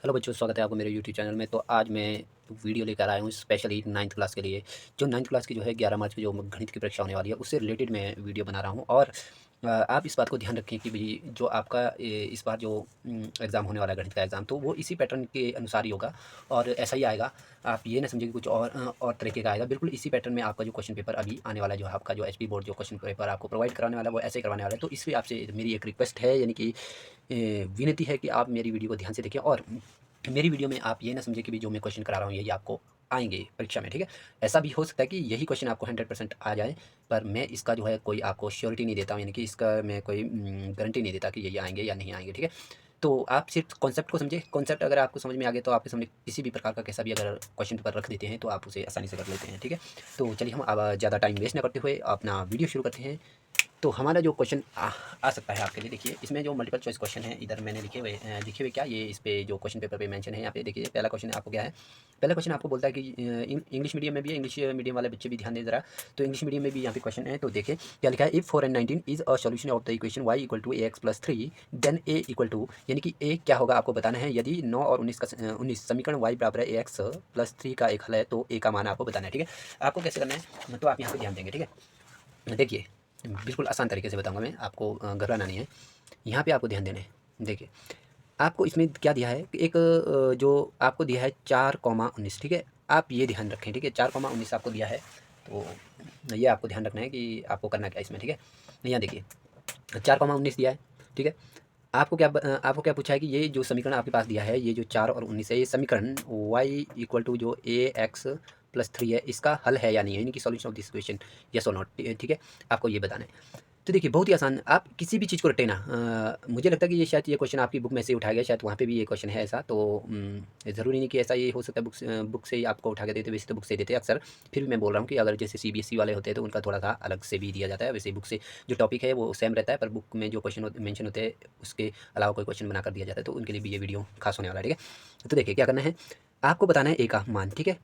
Hello बच्चों, स्वागत है आपको मेरे यूट्यूब चैनल में। तो आज मैं वीडियो लेकर आया हूँ स्पेशली 9th क्लास के लिए। जो 9th क्लास की जो है 11 मार्च को जो गणित की परीक्षा होने वाली है, उससे रिलेटेड मैं वीडियो बना रहा हूँ। और आप इस बात को ध्यान रखें कि भाई जो आपका इस बार जो एग्ज़ाम होने वाला है, गणित का एग्ज़ाम, तो वो इसी पैटर्न के अनुसार ही होगा और ऐसा ही आएगा। आप ये ना समझिए कि कुछ और तरीके का आएगा। बिल्कुल इसी पैटर्न में आपका जो क्वेश्चन पेपर अभी आने वाला है, जो आपका जो एचपी बोर्ड जो क्वेश्चन पेपर आपको प्रोवाइड कराने वाला है, वो ऐसे ही करवाने वाला है। तो इसलिए आपसे मेरी एक रिक्वेस्ट है, यानी कि विनती है कि आप मेरी वीडियो को ध्यान से देखें और मेरी वीडियो में आप ये ना समझें कि भी जो मैं क्वेश्चन करा रहा हूँ यही आपको आएँगे परीक्षा में, ठीक है? ऐसा भी हो सकता है कि यही क्वेश्चन आपको 100% आ जाए, पर मैं इसका जो है कोई आपको श्योरिटी नहीं देता हूँ, यानी कि इसका मैं कोई गारंटी नहीं देता कि यही आएँगे या नहीं आएँगे, ठीक है? तो आप सिर्फ कॉन्सेप्ट को समझें। कॉन्सेप्ट अगर आपको समझ में आ गया तो आपके सामने किसी भी प्रकार का कैसा भी अगर क्वेश्चन पेपर रख देते हैं तो आप उसे आसानी से कर लेते हैं, ठीक है? तो चलिए हम अब ज़्यादा टाइम वेस्ट ना करते हुए अपना वीडियो शुरू करते हैं। तो हमारा जो क्वेश्चन आ सकता है आपके लिए, देखिए इसमें जो मल्टीपल चॉइस क्वेश्चन है, इधर मैंने लिखे हुए क्या ये इस पे जो क्वेश्चन पेपर पे मेंशन है, यहाँ पे देखिए पहला क्वेश्चन आपको क्या है। पहला क्वेश्चन आपको बोलता है कि इंग्लिश मीडियम में भी है, इंग्लिश मीडियम वाले बच्चे भी ध्यान दें ज़रा। तो इंग्लिश मीडियम में भी यहाँ पे क्वेश्चन है, तो देखिए क्या लिखा है। If 4 and 19 is a solution of the equation y equal to ax plus 3, then a equal to, यानी कि a क्या होगा आपको बताना है। यदि 9 और 19 का 19 समीकरण y बराबर है ax प्लस 3 का एक हल है, तो a का मान आपको बताना है, ठीक है? आपको कैसे करना है, तो आप यहाँ पे ध्यान देंगे, ठीक है? देखिए बिल्कुल आसान तरीके से बताऊंगा मैं आपको, घबराना नहीं है। यहाँ पे आपको ध्यान देना है। देखिए आपको इसमें क्या दिया है कि एक जो आपको दिया है 4,19, ठीक है? आप ये ध्यान रखें, ठीक है? 4,19 आपको दिया है, तो ये आपको ध्यान रखना है कि आपको करना क्या है इसमें, ठीक है? यहाँ देखिए 4,19 दिया है, ठीक है? आपको क्या पूछा है कि ये जो समीकरण आपके पास दिया है, ये जो 4 और 19 है, ये समीकरण y इक्वल टू जो ए एक्स प्लस 3 है, इसका हल है या नहीं है, यानी कि solution of this equation, yes और नॉट, ठीक है? आपको ये बताना है। तो देखिए बहुत ही आसान, आप किसी भी चीज़ को रटे ना। मुझे लगता है कि ये शायद ये क्वेश्चन आपकी बुक में से ही उठाया गया, शायद वहाँ पे भी ये क्वेश्चन है ऐसा। तो ज़रूरी नहीं कि ऐसा ये हो सकता है बुक से ही आपको उठा के देते, वैसे तो बुक से ही देते हैं अक्सर। फिर भी मैं बोल रहा हूँ कि अगर जैसे सीबीएसई वाले होते हैं तो उनका थोड़ा सा अलग से भी दिया जाता है। वैसे बुक से जो टॉपिक है वो सेम रहता है, पर बुक में जो क्वेश्चन मेंशन होते हैं उसके अलावा कोई क्वेश्चन बनाकर दिया जाता है, तो उनके लिए भी ये वीडियो खास होने वाला है, ठीक है? तो देखिए क्या करना है, आपको बताना है ए का मान, ठीक है?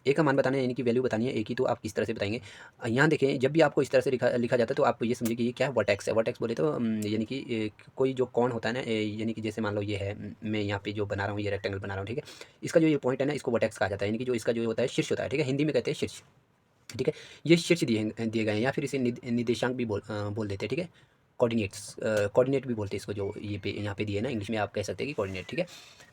ए का मान बताना है, यानी कि वैल्यू बतानी है ए की। तो आप किस तरह से बताएँगे, यहाँ देखें जब भी आपको इस तरह से लिखा लिखा जाता है तो आप ये समझिए कि ये क्या है, वर्टेक्स है। वर्टेक्स बोले तो यानी कि कोई जो कोण होता है ना, यानी कि जैसे मान लो ये है, मैं यहाँ पे जो बना रहा हूँ, ये रेक्टेंगल बना रहा हूँ, ठीक है? इसका जो ये पॉइंट है ना, इसको वर्टेक्स कहा जाता है, यानी कि जो इसका जो होता है शीर्ष होता है, ठीक है? हिंदी में कहते हैं शीर्ष, ठीक है? ये शीर्ष दिए गए हैं, या फिर इसे निर्देशांक भी बोल देते हैं, ठीक है? कोऑर्डिनेट्स, कोऑर्डिनेट भी बोलते हैं इसको, जो ये पे यहाँ पे दिए है ना, इंग्लिश में आप कह सकते हैं कि कोऑर्डिनेट, ठीक है?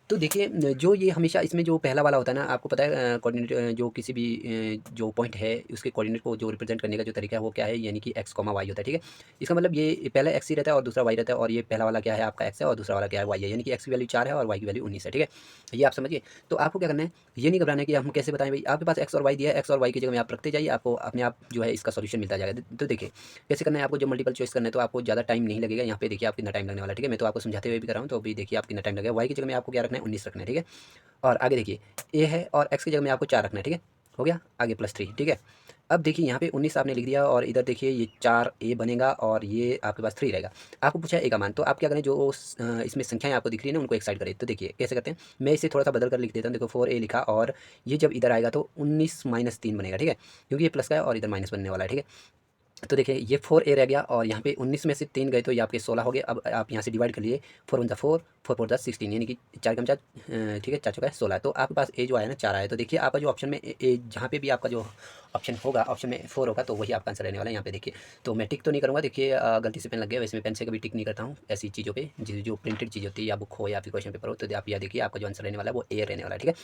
तो देखिए जो ये हमेशा इसमें जो पहला वाला होता है ना, आपको पता है कोऑर्डिनेट, जो किसी भी जो पॉइंट है उसके कोऑर्डिनेट को जो रिप्रेजेंट करने का जो तरीका है वो क्या है, यानी कि एक्स कॉमा वाई होता है, ठीक है? इसका मतलब ये पहला एक्स ही रहता है और दूसरा वाई रहता है, और ये पहला वाला क्या है आपका एक्स है और दूसरा वाला क्या है वाई है, यानी कि एक्स की वैल्यू 4 है और वाई की वैल्यू 19 है, ठीक है? ये आप समझिए। तो आपको क्या करना है, ये नहीं घबराना है कि हम कैसे बताएं भाई, आपके पास एक्स और वाई दिया है, एक्स और वाई की जगह में आप रखते जाइए, आपको अपने आप जो है इसका सोल्यूशन मिलता जाएगा। तो देखिए कैसे करना है, आपको जो मल्टीपल चॉइस करना है तो आपको ज़्यादा टाइम नहीं लगेगा। यहाँ पे देखिए आप कितना टाइम लगने वाला है, ठीक है? मैं तो आपको समझाते हुए भी कर रहा हूँ, तो अभी देखिए आप कितना टाइम लगेगा। वाई की जगह में आपको क्या रखना है, 19 रखना है, ठीक है? और आगे देखिए ए है और एक्स की जगह में आपको 4 रखना है, ठीक है? हो गया, आगे प्लस 3, ठीक है? अब देखिए यहाँ पे 19 आपने लिख दिया और इधर देखिए ये 4 ए बनेगा और ये आपके पास 3 रहेगा। आपको पूछा है ए का मान, तो आप क्या करें, जो इसमें संख्याएँ आपको दिख रही है ना, उनको एक साइड करें। तो देखिए कैसे करते हैं, मैं इसे थोड़ा-सा बदल कर लिख देता हूँ। देखो 4 ए लिखा और ये जब इधर आएगा तो 19 माइनस 3 बनेगा, ठीक है? क्योंकि ये प्लस का है और इधर माइनस बनने वाला है, ठीक है? तो देखिए ये 4 ए रह गया और यहाँ पे 19 में से 3 गए तो ये आपके 16 हो गए। अब आप यहाँ से डिवाइड कर लिए, 4 वन ज़ा 4, 4 फोर ज़ा 16, यानी कि 4 कम 4, ठीक है, 4 चौका है 16। तो आपके पास ए जो आया ना 4 आया। तो देखिए आपका जो ऑप्शन में जहाँ पे भी आपका जो ऑप्शन होगा, ऑप्शन में 4 होगा, तो वही आपका आंसर रहने वाला है। यहाँ पे देखिए, तो मैं टिक तो नहीं करूँगा, देखिए गलती से पेन लग गया। वैसे मैं पेन से कभी टिक नहीं करता हूँ ऐसी चीज़ों पे, जो प्रिंटेड चीज़ होती है, या बुक हो या फिर क्वेश्चन पेपर हो। तो आप यह देखिए आपका जो आंसर रहने वाला है वो ए रहने वाला है, ठीक है?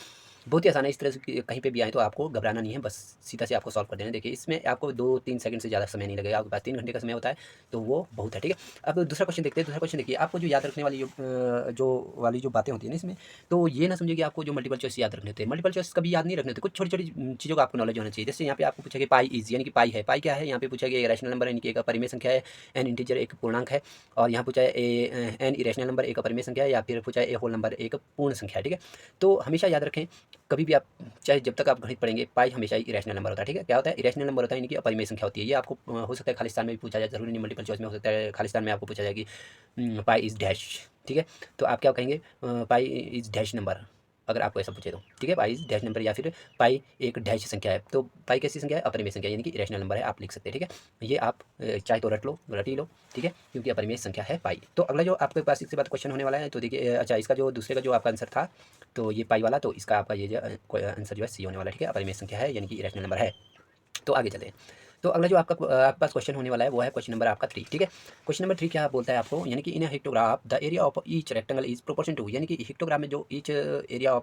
बहुत ही आसान है, इस तरह से कहीं पे भी आए तो आपको घबराना नहीं है, बस सीधा से आपको सॉल्व कर देना है। देखिए इसमें आपको 2-3 सेकंड से ज़्यादा समय नहीं लगेगा, आपके पास 3 घंटे का समय होता है, तो वो बहुत है, ठीक है? अब दूसरा क्वेश्चन देखते हैं। दूसरा क्वेश्चन देखिए, आपको जो याद रखने वाली जो बातें होती हैं ना इसमें, तो ये ना समझिए कि आपको जो मल्टीपल चॉइस याद रखने होते हैं। मल्टीपल चॉइस कभी याद नहीं रखने होते, कुछ छोटी-छोटी चीज़ों का आपको नॉलेज होना चाहिए। जैसे यहाँ पे आपको पूछा कि पाई इज़, यानी कि पाई है। पाई क्या है, यहाँ पे पूछा कि रैशनल नंबर, यानी कि एक अपरिमेय संख्या है, एन इंटीजर एक पूर्णांक है, और यहाँ पूछा है एन इरेशनल नंबर एक अपरिमेय संख्या है, या फिर पूछा है ए होल नंबर एक पूर्ण संख्या है, ठीक है? तो हमेशा याद रखें, कभी भी आप चाहे जब तक आप गणित पढ़ेंगे, पाई हमेशा ही इरेशनल नंबर होता है, ठीक है? क्या होता है, इरेशनल नंबर होता है, यानी कि अपरिमेय संख्या होती है। ये आपको हो सकता है खालिस्तान में भी पूछा जाए, ज़रूरी नहीं मल्टीपल चॉइस में, हो सकता है खालिस्तान में आपको पूछा जाए कि पाई इज़ डैश, ठीक है? तो आप क्या कहेंगे, पाई इज़ डैश नंबर। अगर आपको ऐसा पूछे तो, ठीक है। पाई डैश नंबर या फिर पाई एक डैश संख्या है, तो पाई कैसी संख्या है? अपरिमेय संख्या, यानी कि इरेशनल नंबर है, आप लिख सकते हैं, ठीक है। ये आप चाहे तो रट ही लो, ठीक है, क्योंकि अपरिमेय संख्या है पाई। तो अगला जो आपके पास इसके बाद क्वेश्चन होने वाला है, तो देखिए अच्छा, इसका जो दूसरे का जो आपका आंसर था, तो ये पाई वाला, तो इसका आपका ये जो आंसर जो है सी होने वाला है, ठीक है। अपरिमेय संख्या है यानी कि इरेशनल नंबर है। तो आगे चलें। तो अगला जो आपके पास क्वेश्चन होने वाला है वो है क्वेश्चन नंबर आपका 3, ठीक है। क्वेश्चन नंबर 3 क्या बोलता है आपको, यानी कि in histograph the area of each rectangle is proportion to, यानी कि हिक्टोग्राफ में जो ईच एरिया ऑफ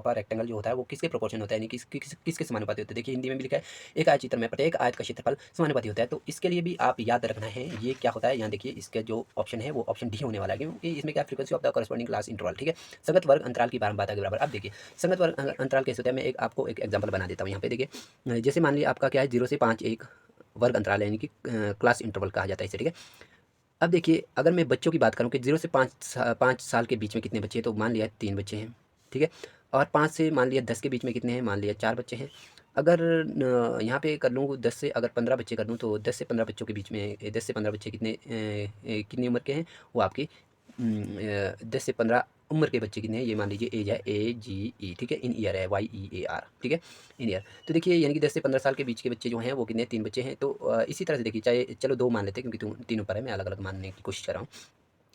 रेक्टेंगल जो होता है वो किसके प्रोपोर्शन होता है, यानी कि किसके समानुपाती होता है। देखिए हिंदी में भी लिखा है, एक आयत चित्र में प्रत्येक आयत का क्षेत्रफल समानुपाती होता है। तो इसके लिए भी आप याद रखना है ये क्या होता है। यहाँ देखिए इसका जो ऑप्शन है वो ऑप्शन डी होने वाला है, क्योंकि इसमें क्या frequency of the corresponding class interval, ठीक है, संगत वर्ग अंतराल की बारंबारता के बराबर। अब देखिए संगत वर्ग अंतराल कैसे होता है, मैं आपको एक एग्जाम्पल बना देता हूँ यहाँ पे। देखिए जैसे मान लिया आपका क्या है 0 से 5 एक वर्ग अंतराल है, यानी कि क्लास इंटरवल कहा जाता है इसे, ठीक है। अब देखिए अगर मैं बच्चों की बात करूँ कि 0 से 5 साल के बीच में कितने बच्चे हैं, तो मान लिया 3 बच्चे हैं, ठीक है। और 5 से मान लिया 10 के बीच में कितने हैं, मान लिया 4 बच्चे हैं। अगर यहाँ पे कर लूँ 10 से अगर 15 बच्चे कर दूँ, तो 10 से 15 बच्चों के बीच में 10 से 15 बच्चे कितनी उम्र के हैं, वो आपकी 10 से 15 उम्र के बच्चे कितने हैं, ये मान लीजिए एज है AGE, ठीक है, इन ईयर है YEAR, ठीक है, इन ईयर। तो देखिए यानी कि 10 से 15 साल के बीच के बच्चे जो हैं वो कितने, 3 बच्चे हैं। तो इसी तरह से देखिए, चाहे चलो 2 मान लेते हैं, क्योंकि तीनों पर है, मैं अलग अलग मानने की कोशिश कर रहा हूँ।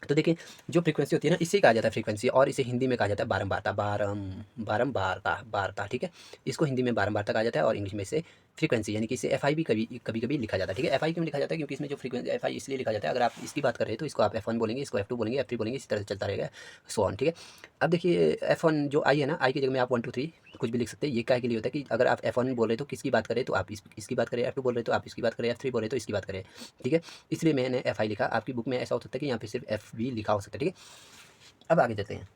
तो देखिए जो फ्रीक्वेंसी होती है ना, इसे कहा जाता है फ्रीक्वेंसी, और इसे हिंदी में कहा जाता है बारंबारता, बारंबारता, ठीक है। इसको हिंदी में बारंबारता कहा जाता है और इंग्लिश में इसे फ्रीक्वेंसी, यानी कि इसे FI भी कभी कभी लिखा जाता है, ठीक है। FI क्यों लिखा जाता है, क्योंकि इसमें जो फ्रीक्वेंसी FI इसलिए लिखा जाता है, अगर आप इसकी बात कर रहे हैं तो इसको आप F1 बोलेंगे, इसको F2 बोलेंगे, F3 बोलेंगे, इसी तरह से चलता रहेगा, सो ऑन, ठीक है। अब देखिए F1 जो आई है ना, आई की जगह में आप 1 2 3 कुछ भी लिख सकते हैं। ये क्या के लिए होता है कि अगर आप F1 बोल रहे तो किसकी बात करें, तो आप इसकी बात करें, F2 बोल रहे तो आप इसकी बात करें, F3 बोल रहे तो इसकी बात करें, ठीक है। इसलिए मैंने FI लिखा। आपकी बुक में ऐसा हो सकता है कि यहाँ पे सिर्फ F भी लिखा हो सकता है, ठीक है। अब आगे चलते हैं।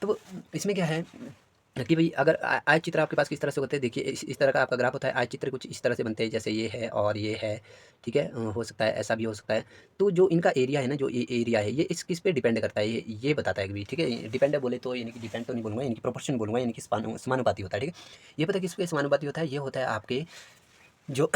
तो इसमें क्या है कि भाई अगर आयत चित्र आपके पास किस तरह से होते हैं, देखिए इस तरह का आपका ग्राफ होता है। आयत चित्र कुछ इस तरह से बनते हैं, जैसे ये है और ये है, ठीक है। हो सकता है ऐसा भी हो सकता है। तो जो इनका एरिया है ना, जो ये एरिया है, ये इस किस पे डिपेंड करता है, ये बताता है कि ठीक है। डिपेंड बोले तो यानी कि डिपेंड तो नहीं बोलूँगा, यानी कि प्रोपोर्शन बोलूँगा, यानी कि समानुपाती होता है, ठीक है। ये पता है किस पे समानुपाती होता है, ये होता है आपके जो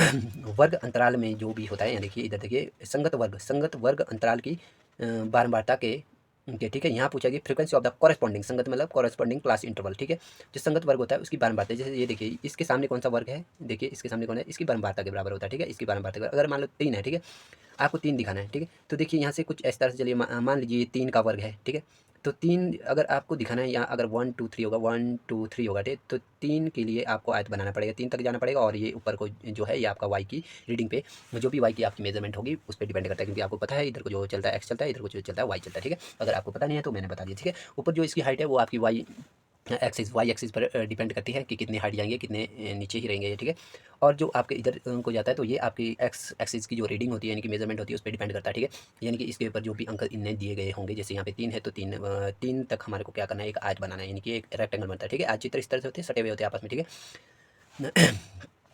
वर्ग अंतराल में जो भी होता है। यहाँ देखिए, इधर देखिए, संगत वर्ग अंतराल की बारंबारता के, ठीक है। यहाँ पूछा कि फ्रीक्वेंसी ऑफ द कॉरेस्पॉन्डिंग, संगत मतलब कॉरेस्पॉन्डिंग क्लास इंटरवल, ठीक है। जो संगत वर्ग होता है उसकी बारंबारता, जैसे ये देखिए इसके सामने कौन सा वर्ग है, देखिए इसके सामने कौन है, इसकी बारंबारता के बराबर होता है, ठीक है। इसकी बारंबारता अगर मान लो 3 है, ठीक है, आपको 3 दिखाना है, ठीक है। तो देखिए यहाँ से कुछ इस तरह से चलिए, मान लीजिए 3 का वर्ग है, ठीक है। तो 3 अगर आपको दिखाना है, यहाँ अगर 1 2 3 होगा, 1 2 3 होगा, ठीक। तो 3 के लिए आपको आयत बनाना पड़ेगा, 3 तक जाना पड़ेगा, और ये ऊपर को जो है ये आपका y की रीडिंग पे, जो भी y की आपकी मेजरमेंट होगी उस पर डिपेंड करता है, क्योंकि आपको पता है इधर को जो चलता है x चलता है, इधर को जो चलता है y चलता है, ठीक है। अगर आपको पता नहीं है तो मैंने बता दिया, ठीक है। ऊपर जो इसकी हाइट है वो आपकी वाई एक्सिस पर डिपेंड करती है कि कितने हाइट जाएंगे, कितने नीचे ही रहेंगे, ठीक है। और जो आपके इधर को जाता है तो ये आपकी एक्स एक्सिस की जो रीडिंग होती है, यानी कि मेजरमेंट होती है, उस पर डिपेंड करता है, ठीक है। यानी कि इसके ऊपर जो भी अंक इन्हें दिए गए होंगे, जैसे यहाँ पे 3 है तो 3 तक हमारे को क्या करना है, एक आयत बनाना है, यानी कि एक रेक्टेंगल बनता है, ठीक है। आयत चित्र इस तरह से होते हैं, सटे हुए होते हैं आपस में, ठीक है।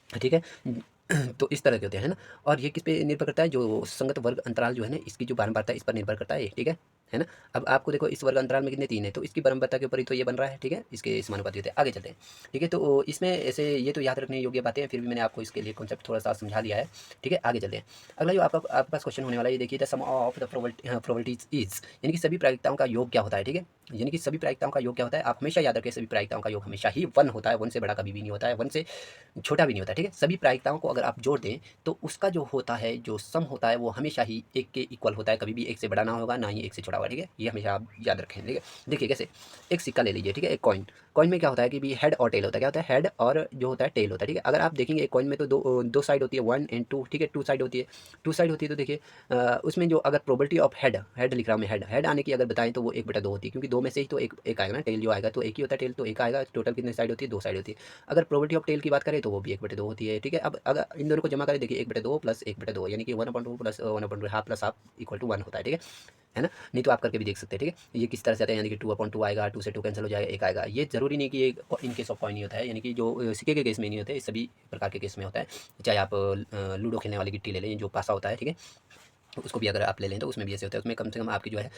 ठीक है। तो इस तरह के होते हैं ना। और ये किस पे निर्भर करता है, जो संगत वर्ग अंतराल जो है ना, इसकी जो बारंबारता है इस पर निर्भर करता है, ठीक है ना। अब आपको देखो इस वर्ग अंतराल में कितने 3 है, तो इसकी बारंबारता के ऊपर ही तो ये बन रहा है, ठीक है। इसके समानुपाती होते हैं। आगे चलते हैं, ठीक है। तो इसमें ऐसे ये तो याद रखने योग्य बातें हैं, फिर भी मैंने आपको इसके लिए कॉन्सेप्ट थोड़ा सा समझा दिया है, ठीक है। आगे चलते हैं। अगला जो आपके पास क्वेश्चन होने वाला है, ये देखिए, the sum of the probabilities is, यानी कि सभी प्रायिकताओं का योग क्या होता है, ठीक है। यानी कि सभी प्रायिकताओं का योग क्या होता है, आप हमेशा याद रखें, सभी प्रायिकताओं का योग हमेशा ही 1 होता है, 1 से बड़ा कभी भी नहीं होता है, 1 से छोटा भी नहीं होता, ठीक है। सभी प्रायिकताओं को अगर आप जोड़ दें तो उसका जो होता है, जो सम होता है, वो हमेशा ही 1 के इक्वल होता है, कभी भी 1 से बड़ा ना होगा, ना ही 1 से छोटा होगा, ठीक है। ये हमेशा आप याद रखें, ठीक है। देखिए कैसे, एक सिक्का ले लीजिए, ठीक है, एक कॉइन। कॉइन में क्या होता है कि भी हेड और टेल होता है, क्या होता है, हेड और जो होता है टेल होता है, ठीक है। अगर आप देखेंगे एक कॉइन में तो दो साइड होती है, 1 एंड 2, ठीक है, 2 साइड होती है, 2 साइड होती है। तो देखिए उसमें जो अगर प्रोबेबिलिटी ऑफ हेड लिख रहा हूँ मैं, हेड आने की अगर बताएं तो वो 1/2 होती है, क्योंकि 2 में से ही तो एक आएगा ना, टेल जो आएगा तो एक ही होता है, टेल तो एक आएगा। टोटल कितने साइड होती है, 2 साइड होती है। अगर प्रोबेबिलिटी ऑफ टेल की बात करें तो वो भी 1/2 होती है, ठीक है। अब अगर इन दोनों को जमा करें, देखिए 1/2 प्लस 1/2, यानी कि 1/2 plus 1/2 half plus half equal to 1 होता है, ठीक है ना। नहीं तो आप करके भी देख सकते हैं, ठीक है। ये किस तरह से आता है, यानी कि 2/2 आएगा, 2 से 2 कैंसिल हो जाएगा, 1 आएगा। ये जरूरी नहीं कि ये इन केस ऑफ कॉइन नहीं होता है, यानी कि जो सिक्के के केस में नहीं होता है, सभी प्रकार के केस में होता है। चाहे आप लूडो खेलने वाली गिट्टी ले लें, जो पासा होता है, ठीक है, उसको भी अगर आप ले लें तो उसमें भी ऐसे होता है। उसमें कम से कम आपकी जो है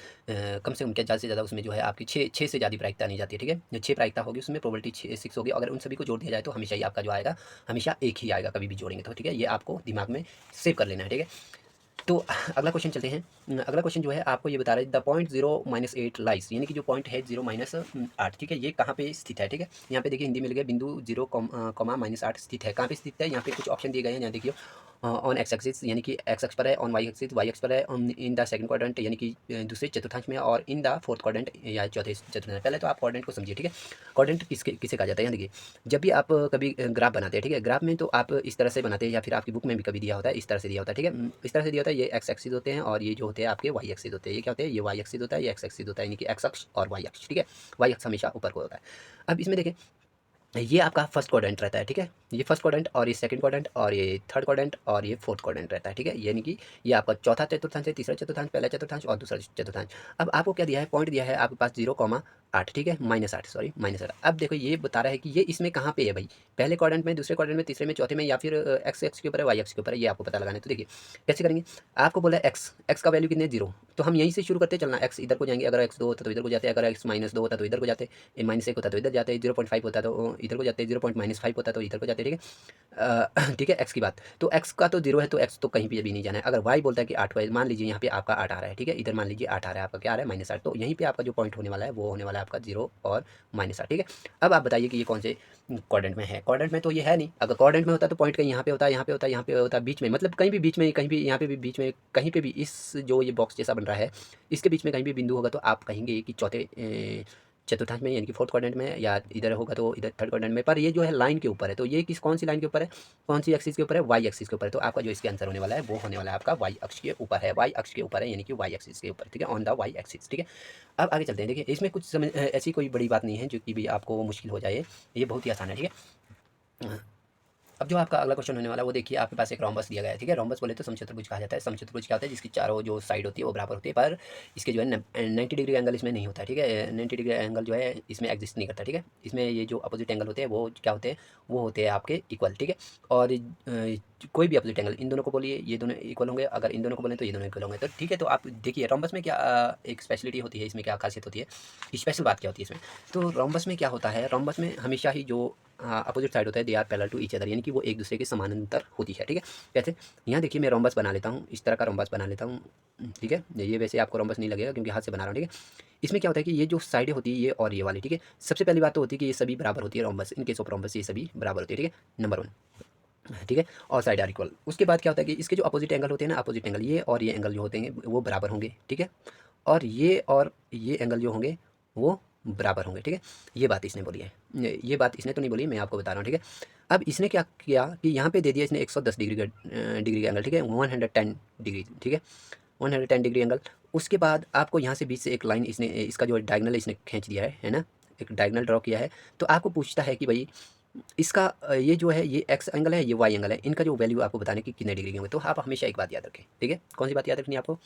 कम से कम क्या, ज़्यादा से ज़्यादा उसमें जो है आपकी 6 से ज़्यादा प्रायिकता नहीं जाती है, ठीक है। जो 6 प्रायिकता होगी उसमें प्रोबेबिलिटी 6 होगी। अगर उन सभी को जोड़ दिया जाए तो हमेशा ही आपका जो आएगा, हमेशा एक ही आएगा, कभी भी जोड़ेंगे तो, ठीक है। ये आपको दिमाग में सेव कर लेना है, ठीक है। तो अगला क्वेश्चन चलते हैं। अगला क्वेश्चन जो है आपको ये बता रहा है द पॉइंट 0-8 लाइस, यानी कि जो पॉइंट है 0-8, ठीक है, ये कहाँ पे स्थित है। ठीक है, यहाँ पे देखिए हिंदी में लिखा है बिंदु 0, -8 स्थित है। कहाँ पे स्थित है, यहाँ पे कुछ ऑप्शन दिए गए हैं। यहाँ देखिए ऑन एक्स एक्सिस यानी कि एक्स अक्ष पर है, ऑन वाई एक्सिस वाई अक्ष पर है, इन द सेकंड क्वाड्रेंट यानी कि दूसरे चतुर्थांश में, और इन द फोर्थ क्वाड्रेंट या चौथे चतुर्थांश। पहले तो आप क्वाड्रेंट को समझिए। ठीक है, क्वाड्रेंट किसे कहा जाता है। यहाँ देखिए जब भी आप कभी ग्राफ बनाते हैं, ठीक है, ग्राफ में तो आप इस तरह से बनाते हैं, या फिर आपकी बुक में भी कभी दिया होता है, इस तरह से दिया होता है। ठीक है, इस तरह से दिया होता है। ये एक्स एक्सिस होते हैं और ये जो होते हैं आपके वाई एक्सिस होते हैं। ये क्या होते हैं, ये वाई एक्सिस होता है, ये एक्स एक्सिस होता है, यानी कि एक्स अक्ष और वाई अक्ष। ठीक है, वाई अक्ष हमेशा ऊपर को होता है। अब इसमें देखें ये आपका फर्स्ट क्वाड्रेंट रहता है। ठीक है, ये फर्स्ट क्वाड्रेंट और ये सेकंड क्वाड्रेंट और ये थर्ड क्वाड्रेंट और ये फोर्थ क्वाड्रेंट रहता है। ठीक है, यानी कि ये आपका चौथा चतुर्थांश है, तीसरा चतुर्थांश, पहला चतुर्थांश और दूसरा चतुर्थांश। अब आपको क्या दिया है, पॉइंट दिया है आपके पास 0,8। ठीक है, -8, सॉरी -8। अब देखो ये बता रहा है कि ये इसमें कहाँ पे है भाई, पहले क्वाड्रेंट में, दूसरे क्वाड्रेंट में, तीसरे में, चौथे में, या फिर एक्स एक्स के ऊपर है, वाई एक्स के ऊपर है, ये आपको पता लगाना है। तो देखिए कैसे करेंगे, आपको बोला एक्स, एक्स का वैल्यू कितने, 0, तो हम यहीं से शुरू करते चलना। एक्स इधर को जाएंगे, अगर x 2 होता तो इधर को जाते, अगर x -2 होता तो इधर को जाते, -1 होता तो इधर जाते, 0.5 होता तो इधर को जाते, 0.-5 होता तो इधर को जाते। ठीक है, ठीक है, x की बात, तो x का तो 0 है, तो x तो कहीं पे भी नहीं जाना है। अगर y बोलता है कि 8 है, मान लीजिए यहाँ पे आपका 8 आ रहा है। ठीक है, इधर मान लीजिए 8 आ रहा है, आपका क्या आ रहा है, -8, तो यहीं पे आपका जो पॉइंट होने वाला है वो होने वाला है आपका 0 और -8। ठीक है, अब आप बताइए कि ये कौन से क्वाड्रेंट में है। क्वाड्रेंट में तो ये है नहीं, अगर क्वाड्रेंट में होता तो पॉइंट कहीं यहाँ पे होता है, यहाँ पे होता है, यहाँ पे होता है, बीच में, मतलब कहीं भी बीच में, कहीं भी यहाँ पे भी बीच में, कहीं पे भी इस जो ये बॉक्स जैसा बन रहा है इसके बीच में कहीं भी बिंदु होगा तो आप कहेंगे कि चौथे चतुर्थांश में, यानी कि फोर्थ क्वाड्रेंट में, या इधर होगा तो इधर थर्ड क्वाड्रेंट में। पर ये जो है लाइन के ऊपर है, तो ये कौन सी लाइन के ऊपर है, कौन सी एक्सिस के ऊपर है, वाई एक्सिस के ऊपर है। तो आपका जो इसके आंसर होने वाला है वो होने वाला है आपका वाई अक्ष के ऊपर है, वाई अक्ष के ऊपर है, यानी कि वाई एक्सिस के ऊपर। ठीक है, ऑन द वाई एक्सिस। ठीक है, अब आगे चलते हैं। देखिए इसमें कुछ समझ ऐसी कोई बड़ी बात नहीं है जो कि भी आपको मुश्किल हो जाए, ये बहुत ही आसान है। ठीक है, अब जो आपका अगला क्वेश्चन होने वाला है वो देखिए, आपके पास एक रोम्बस दिया गया है। ठीक है, रोम्बस बोले तो समचतुर्भुज कहा जाता है। समचतुर्भुज क्या होता है, जिसकी चारों जो साइड होती है वो बराबर होती है, पर इसके जो है 90 डिग्री एंगल इसमें नहीं होता है। ठीक है, 90 डिग्री एंगल जो है इसमें एग्जिस्ट नहीं करता। ठीक है, इसमें ये जो अपोजिट एंगल होते हैं वो क्या होते हैं, वो होते हैं आपके इक्वल। ठीक है, और कोई भी अपोजिट एंगल, इन दोनों को बोलिए ये दोनों इक्वल होंगे, अगर इन दोनों को बोले तो ये दोनों इक्वल होंगे। तो ठीक है, तो आप देखिए रोम्बस में क्या एक स्पेशलिटी होती है, इसमें क्या खासियत होती है, स्पेशल बात क्या होती है इसमें। तो रोम्बस में क्या होता है, रोम्बस में हमेशा ही जो अपोजिट साइड होता है they are parallel to each other, यानी कि वो एक दूसरे के समानांतर होती है। ठीक है, कैसे, यहाँ देखिए मैं रोम्बस बना लेता हूँ, इस तरह का रोम्बस बना लेता हूँ। ठीक है, ये वैसे आपको रोम्बस नहीं लगेगा क्योंकि हाथ से बना रहा हूँ। ठीक है, इसमें क्या होता है कि ये जो साइडें होती है ये और ये वाली, ठीक है, सबसे पहली बात तो होती है कि ये सभी बराबर होती है rhombus, in case of rhombus ये सभी बराबर होती है। ठीक है, नंबर 1। ठीक है, और साइड आर इक्वल। उसके बाद क्या होता है कि इसके जो अपोजिट एंगल होते हैं ना, अपोजिट एंगल ये और ये एंगल जो होते हैं वो बराबर होंगे। ठीक है, और ये एंगल जो होंगे वो बराबर होंगे। ठीक है, ये बात इसने बोली है, ये बात इसने तो नहीं बोली, मैं आपको बता रहा हूँ। ठीक है, अब इसने क्या किया कि यहाँ पे दे दिया इसने 110 डिग्री का एंगल। ठीक है, 110 डिग्री। ठीक है, 110 डिग्री एंगल। उसके बाद आपको यहाँ से बीच से एक लाइन इसने, इसका जो डायगनल इसने खींच दिया है ना, एक डायगनल ड्रॉ किया है। तो आपको पूछता है कि भाई इसका ये जो है ये एक्स एंगल है, ये वाई एंगल है, इनका जो वैल्यू आपको बताने की कितने डिग्री के होंगे। तो आप हमेशा एक बात याद रखें। ठीक है, कौन सी बात याद रखनी है आपको,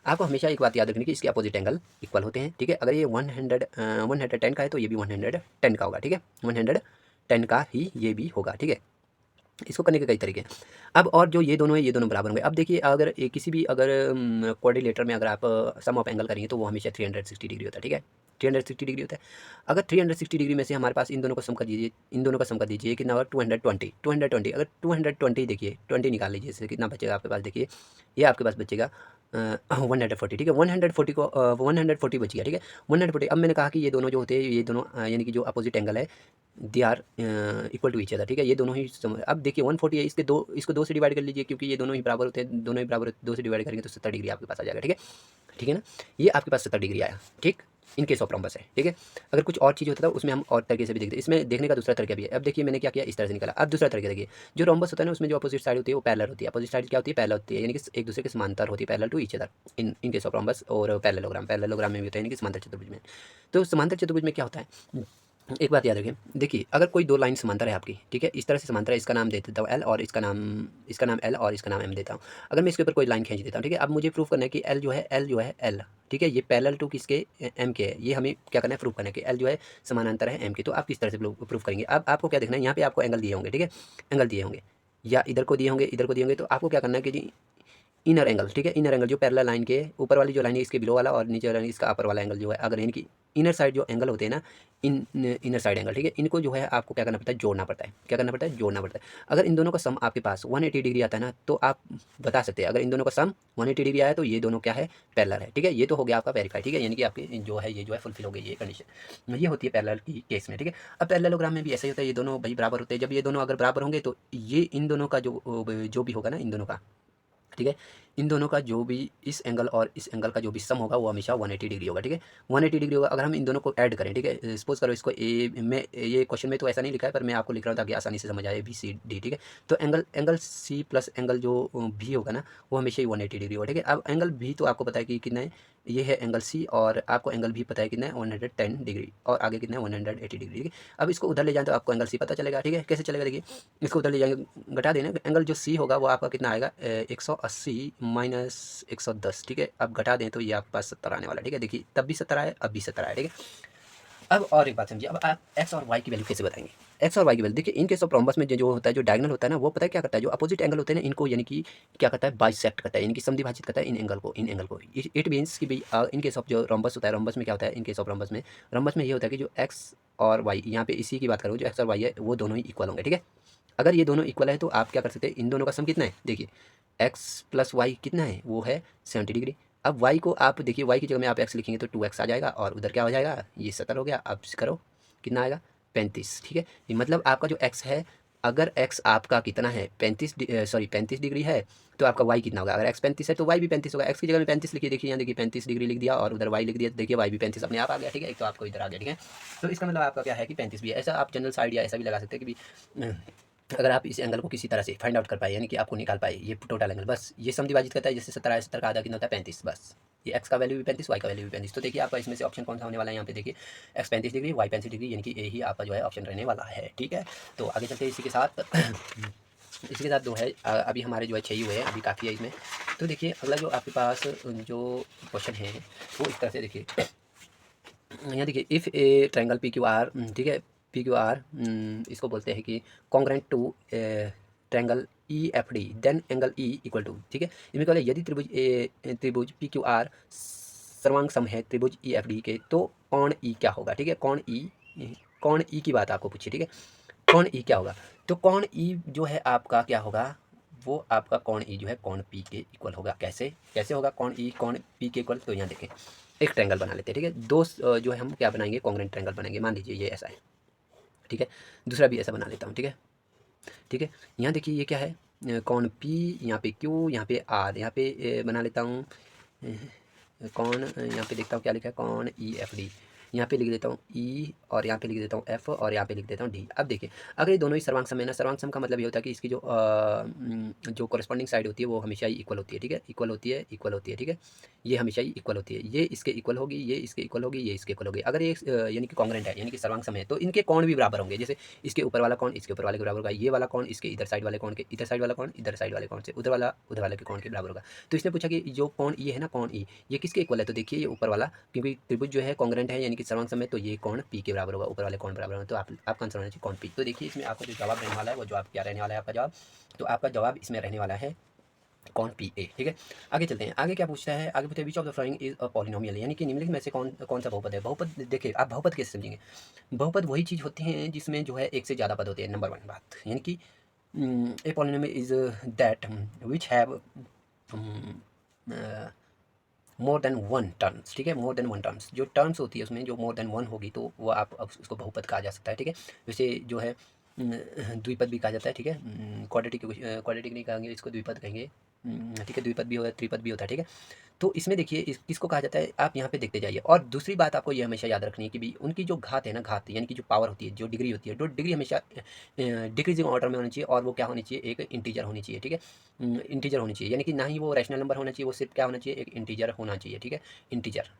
आपको हमेशा एक बात याद रखनी कि इसके अपोजिट एंगल इक्वल होते हैं। ठीक है, अगर ये 110 का है तो ये भी 110 का होगा। ठीक है, 110 का ही ये भी होगा। ठीक है, इसको करने के कई तरीके हैं। अब और जो ये दोनों है ये दोनों बराबर होंगे। अब देखिए अगर किसी भी अगर कोऑर्डिनेटर में अगर आप सम ऑफ एंगल करेंगे तो वो हमेशा 360 डिग्री होता है। ठीक है, 360 डिग्री होता है। अगर 360 डिग्री में से हमारे पास इन दोनों को सम कर दीजिए, इन दोनों का सम कर दीजिए, कितना होगा 220। अगर 220 देखिए 20 निकाल लीजिए, इससे कितना बचेगा आपके पास, देखिए ये आपके पास बचेगा 140। ठीक है, 140 को 140 बच गया। ठीक है, 140। अब मैंने कहा कि ये दोनों जो होते हैं ये दोनों यानी कि जो अपोजिट एंगल है they are equal to each other. ठीक है, ये दोनों ही अब देखिए 140 है, इसको 2 से डिवाइड कर लीजिए क्योंकि ये दोनों ही बराबर होते हैं, दोनों ही बराबर 2 से डिवाइड करेंगे तो 70 डिग्री आपके पास आ जाएगा। ठीक है, ठीक है ना, ये आपके पास 70 डिग्री आया। ठीक, इन केस ऑफ रोम्बस है। ठीक है, अगर कुछ और चीज़ होता था उसमें हम और तरीके से भी देखते हैं, इसमें देखने का दूसरा तरीका भी है। अब देखिए मैंने क्या किया, इस तरह से निकाला। अब दूसरा तरीका देखिए, जो रोम्बस होता है ना उसमें जो अपोजिट साइड होती है वो पैरेलल होती है। अपोजिट साइड क्या होती है, पैरेलल होती है, यानी कि एक दूसरे के समांतर होती है, parallel to each other in case of rhombus. और पैरेललोग्राम में भी होता है, यानी कि समांतर चतुर्भुज में। तो समांतर चतुर्भुज में क्या होता है, एक बात याद रखें, देखिए अगर कोई दो लाइन समांतर है आपकी, ठीक है, इस तरह से समांतर है, इसका नाम दे देता हूँ एल और इसका नाम एल और इसका नाम एम देता हूँ। अगर मैं इसके ऊपर कोई लाइन खींच देता हूँ, ठीक है, अब मुझे प्रूफ करना है कि एल जो है एल, ठीक है, ये पैरेलल टू किसके, एम के है। ये हमें क्या करना है, प्रूफ करना है कि एल जो है समानांतर है एम के। तो आप किस तरह से प्रूफ करेंगे। अब आपको क्या देखना है, यहाँ पे आपको एंगल दिए होंगे। ठीक है, एंगल दिए होंगे या इधर को दिए होंगे, इधर को दिए होंगे। तो आपको क्या करना है कि जी इनर एंगल, ठीक है, इनर एंगल जो पैरेलल लाइन के ऊपर वाली जो लाइन है इसके बिलो वाला और नीचे वाला इसका अपर वाला एंगल जो है, अगर इनकी इनर साइड जो एंगल होते हैं ना, इनर साइड एंगल, ठीक है, इनको जो है आपको क्या करना पड़ता है, जोड़ना पड़ता है। क्या करना पड़ता है? जोड़ना पड़ता है। अगर इन दोनों का सम आपके पास 180 डिग्री आता है ना, तो आप बता सकते हैं अगर इन दोनों का सम 180 डिग्री आया तो ये दोनों क्या है, पैरेलल है, ठीक है। ये तो हो गया आपका वेरीफाई, ठीक है, यानी कि आपकी जो है ये जो है फुलफिल हो गई ये कंडीशन। ये होती है पैरेलल की केस में, ठीक है। अब पैरेललोग्राम में भी ऐसा ही होता है, ये दोनों भाई बराबर होते हैं। जब ये दोनों अगर बराबर होंगे तो ये इन दोनों का जो भी होगा ना, इन दोनों का, ठीक है, इन दोनों का जो भी इस एंगल और इस एंगल का जो भी सम होगा वो हमेशा 180 डिग्री होगा, ठीक है। 180 डिग्री होगा अगर हम इन दोनों को ऐड करें, ठीक है। सपोज करो इसको ए में, ये क्वेश्चन में तो ऐसा नहीं लिखा है पर मैं आपको लिख रहा हूँ ताकि आसानी से समझ आए, बी सी डी, ठीक है। तो angle angle C plus angle जो भी होगा ना वो हमेशा ही 180 डिग्री होगा, ठीक है। अब एंगल भी तो आपको पता है कि कितना है, ये है एंगल सी, और आपको एंगल भी पता है कितना है, 110 डिग्री, और आगे कितना है 180 डिग्री, ठीक है। अब इसको उधर ले जाए तो आपको एंगल सी पता चलेगा, ठीक है। कैसे चलेगा? देखिए, इसको उधर ले जाएंगे, घटा देना, एंगल जो सी होगा वो आपका कितना आएगा, 180 माइनस 110, ठीक है। अब घटा दें तो ये आपके पास 70 आने वाला है, ठीक है। देखिए तब भी 70 आया, अब भी 70 आया, ठीक है। अब और एक बात समझिए, अब आप एक्स और वाई की वैल्यू कैसे बताएंगे? एक्स और वाई की वैल्यू देखिए, इन केस ऑफ रोम्बस में जो होता है, जो डायगोनल होता है ना, वो पता है क्या करता है, जो अपोजिट एंगल होते हैं ना इनको, यानी कि क्या करता है, बाइसेक्ट करता है, यानी कि समद्विभाजित करता है इन एंगल को। इट मीन्स कि भाई इन केस ऑफ जो रोम्बस होता है, रोम्बस में क्या होता है, इन केस ऑफ रोम्बस में ये होता है कि जो एक्स और वाई, यहाँ पे इसी की बात करूँ, जो एक्स और वाई है वो दोनों ही इक्वल होंगे, ठीक है। अगर ये दोनों इक्वल है तो आप क्या कर सकते हैं, इन दोनों का सम कितना है, देखिए एक्स प्लस वाई कितना है, वो है 70 डिग्री। अब वाई को आप देखिए, वाई की जगह में आप एक्स लिखेंगे तो 2x आ जाएगा, और उधर क्या हो जाएगा, ये 70 हो गया। अब करो कितना आएगा, 35, ठीक है। ये मतलब आपका जो x है, अगर x आपका कितना है 35 डिग्री है, तो आपका y कितना होगा, अगर x 35 है तो y भी 35 होगा। x की जगह में 35 लिखिए, देखिए यहाँ देखिए 35 डिग्री लिख दिया, और उधर y लिख दिया, देखिए y भी 35 अपने आप आ गया, ठीक है। एक तो आपको इधर आ गया, ठीक है। तो इसका मतलब आपका क्या है कि 35 भी है। ऐसा आप जनरल साइड या ऐसा भी लगा सकते हैं कि भी अगर आप इस एंगल को किसी तरह से फाइंड आउट कर पाए, यानी कि आपको निकाल पाए ये टोटल एंगल, बस ये समद्विभाजित करता है, जैसे 70 है, 70 का आधा कितना होता है 35, बस ये x का वैल्यू भी 35, y का वैल्यू भी 35। तो देखिए आपका इसमें से ऑप्शन कौन सा होने वाला है, यहाँ पे देखिए x 35 डिग्री, y 35 डिग्री, यानी कि ये ही आपका जो है ऑप्शन रहने वाला है, ठीक है। तो आगे चलते हैं इसी के साथ जो है अभी हमारे जो है 6 ही हुए हैं, अभी काफ़ी है इसमें। तो देखिए अगला जो आपके पास जो क्वेश्चन है वो इस तरह से देखिए, यहाँ देखिए, if a triangle P Q R, ठीक है, पी क्यू आर इसको बोलते हैं कि congruent to triangle E F D, then angle E equal to, ठीक है। इसमें क्या है, यदि त्रिभुज पी क्यू आर सर्वांग सम है त्रिभुज ई एफ डी के, तो कौन ई क्या होगा, ठीक है। कौन ई की बात आपको पूछी, ठीक है। कौन ई क्या होगा, तो कौन ई जो है आपका क्या होगा, वो आपका कौन ई जो है कौन पी के इक्वल होगा। कैसे कैसे होगा कौन ई कौन पी के इक्वल, तो यहाँ देखें एक ट्रायंगल बना लेते हैं, ठीक है। दो जो है हम क्या बनाएंगे, कॉन्ग्रेंट ट्रायंगल बनाएंगे। मान लीजिए ये ऐसा है, ठीक है, दूसरा भी ऐसा बना लेता हूँ, ठीक है, ठीक है। यहाँ देखिए ये क्या है, कौन पी, यहाँ पे क्यू, यहाँ पे आर, यहाँ पे बना लेता हूँ कौन, यहाँ पे देखता हूँ क्या लिखा है, कौन ई एफ डी, यहाँ पे लिख देता हूँ ई, और यहाँ पे लिख देता हूँ एफ, और यहाँ पे लिख देता हूँ डी। अब देखिए अगर ये दोनों ही सर्वांग सम है ना, सर्वांग सम का मतलब ये होता है कि इसकी जो कॉरेस्पॉन्डिंग साइड होती है वो हमेशा ही इक्वल होती है, ठीक है, इक्वल होती है, ठीक है। ये हमेशा ही इक्वल होती है, ये इसके इक्वल होगी, ये इसके इक्वल होगी, ये इसके इक्वल होगी। अगर ये यानी कि कॉन्ग्रेंट है, यानी कि सर्वांग सम है, तो इनके कोण भी बराबर होंगे। जैसे इसके ऊपर वाला कोण इसके ऊपर वाले के बराबर होगा, ये वाला कोण इसके इधर साइड वाले कोण के, इधर साइड वाला कोण इधर साइड वाले कोण से, उधर वाले के कोण के बराबर होगा। तो इसने पूछा कि जो कोण ई है ना, कोण ई ये किसके इक्वल है, तो देखिए ये ऊपर वाला, क्योंकि त्रिभुज जो है कॉन्ग्रेंट है यानी कि सर्वांग सम है, तो ये कोण पी के बराबर होगा, ऊपर वाले कोण बराबर होगा। तो आपका आंसर होना चाहिए कोण पी। तो देखिए इसमें आपका जो जवाब रहने वाला है वो जवाब क्या रहने वाला है आपका जवाब, तो आपका जवाब इसमें रहने वाला है कौन पी ए, ठीक है। आगे चलते हैं, आगे क्या पूछता है, आगे पूछता है which of the following is a polynomial, यानी कि निम्नलिखित में से कौन कौन सा बहुपद है। बहुपद देखिए आप बहुपद कैसे समझेंगे, बहुपद वही चीज़ होती हैं जिसमें जो है एक से ज़्यादा पद होते हैं, नंबर 1 बात, यानी कि a polynomial is that which have more than one terms, ठीक है, मोर देन वन टर्म्स, जो टर्म्स होती है उसमें जो मोर देन वन होगी तो वो आप अब उसको बहुपद कहा जा सकता है, ठीक है। जैसे जो है द्विपद भी कहा जाता है, ठीक है, क्वाड्रेटिक नहीं कहेंगे, इसको द्विपद कहेंगे, ठीक है, द्विपद भी होता है, त्रिपद भी होता है, ठीक है। तो इसमें देखिए किसको कहा जाता है, आप यहाँ पे देखते जाइए। और दूसरी बात आपको ये हमेशा याद रखनी है कि भी उनकी जो घात है ना, घात यानी कि जो पावर होती है, जो डिग्री होती है, जो डिग्री हमेशा डिक्रीजिंग ऑर्डर में होनी चाहिए, और वो क्या होनी चाहिए, एक इंटीजर होनी चाहिए, ठीक है, इंटीजर होनी चाहिए, यानी कि ना ही वो रैशनल नंबर होना चाहिए, वो सिर्फ क्या होना चाहिए, एक इंटीजर होना चाहिए, ठीक है, इंटीजर,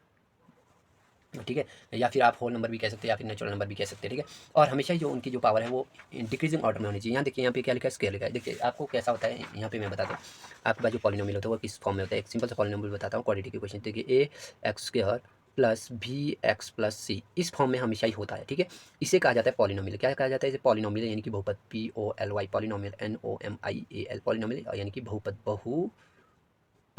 ठीक है। या फिर आप होल नंबर भी कह सकते हैं, या फिर नेचुरल नंबर भी कह सकते हैं, ठीक है। और हमेशा जो उनकी जो पावर है वो डिक्रीजिंग ऑर्डर में होनी चाहिए। यहाँ देखिए यहाँ पे क्या लिखा है, स्केयर लिखा है। देखिए आपको कैसा होता है, यहाँ पे मैं बताता हूँ आपके पास जो पॉलिनोमियल होता है वो किस फॉर्म में होता है। एक सिंपल सा पॉलिनोमियल बताता हूँ, क्वाड्रेटिक इक्वेशन, देखिए A X square plus B X plus C, इस फॉर्म में हमेशा ही होता है, ठीक है। इसे कहा जाता है पॉलिनोमियल। क्या कहा जाता है, इसे पॉलिनोमियल यानी कि बहुपद, P O L Y, polynomial, N O M I A L, polynomial यानी कि बहुपद,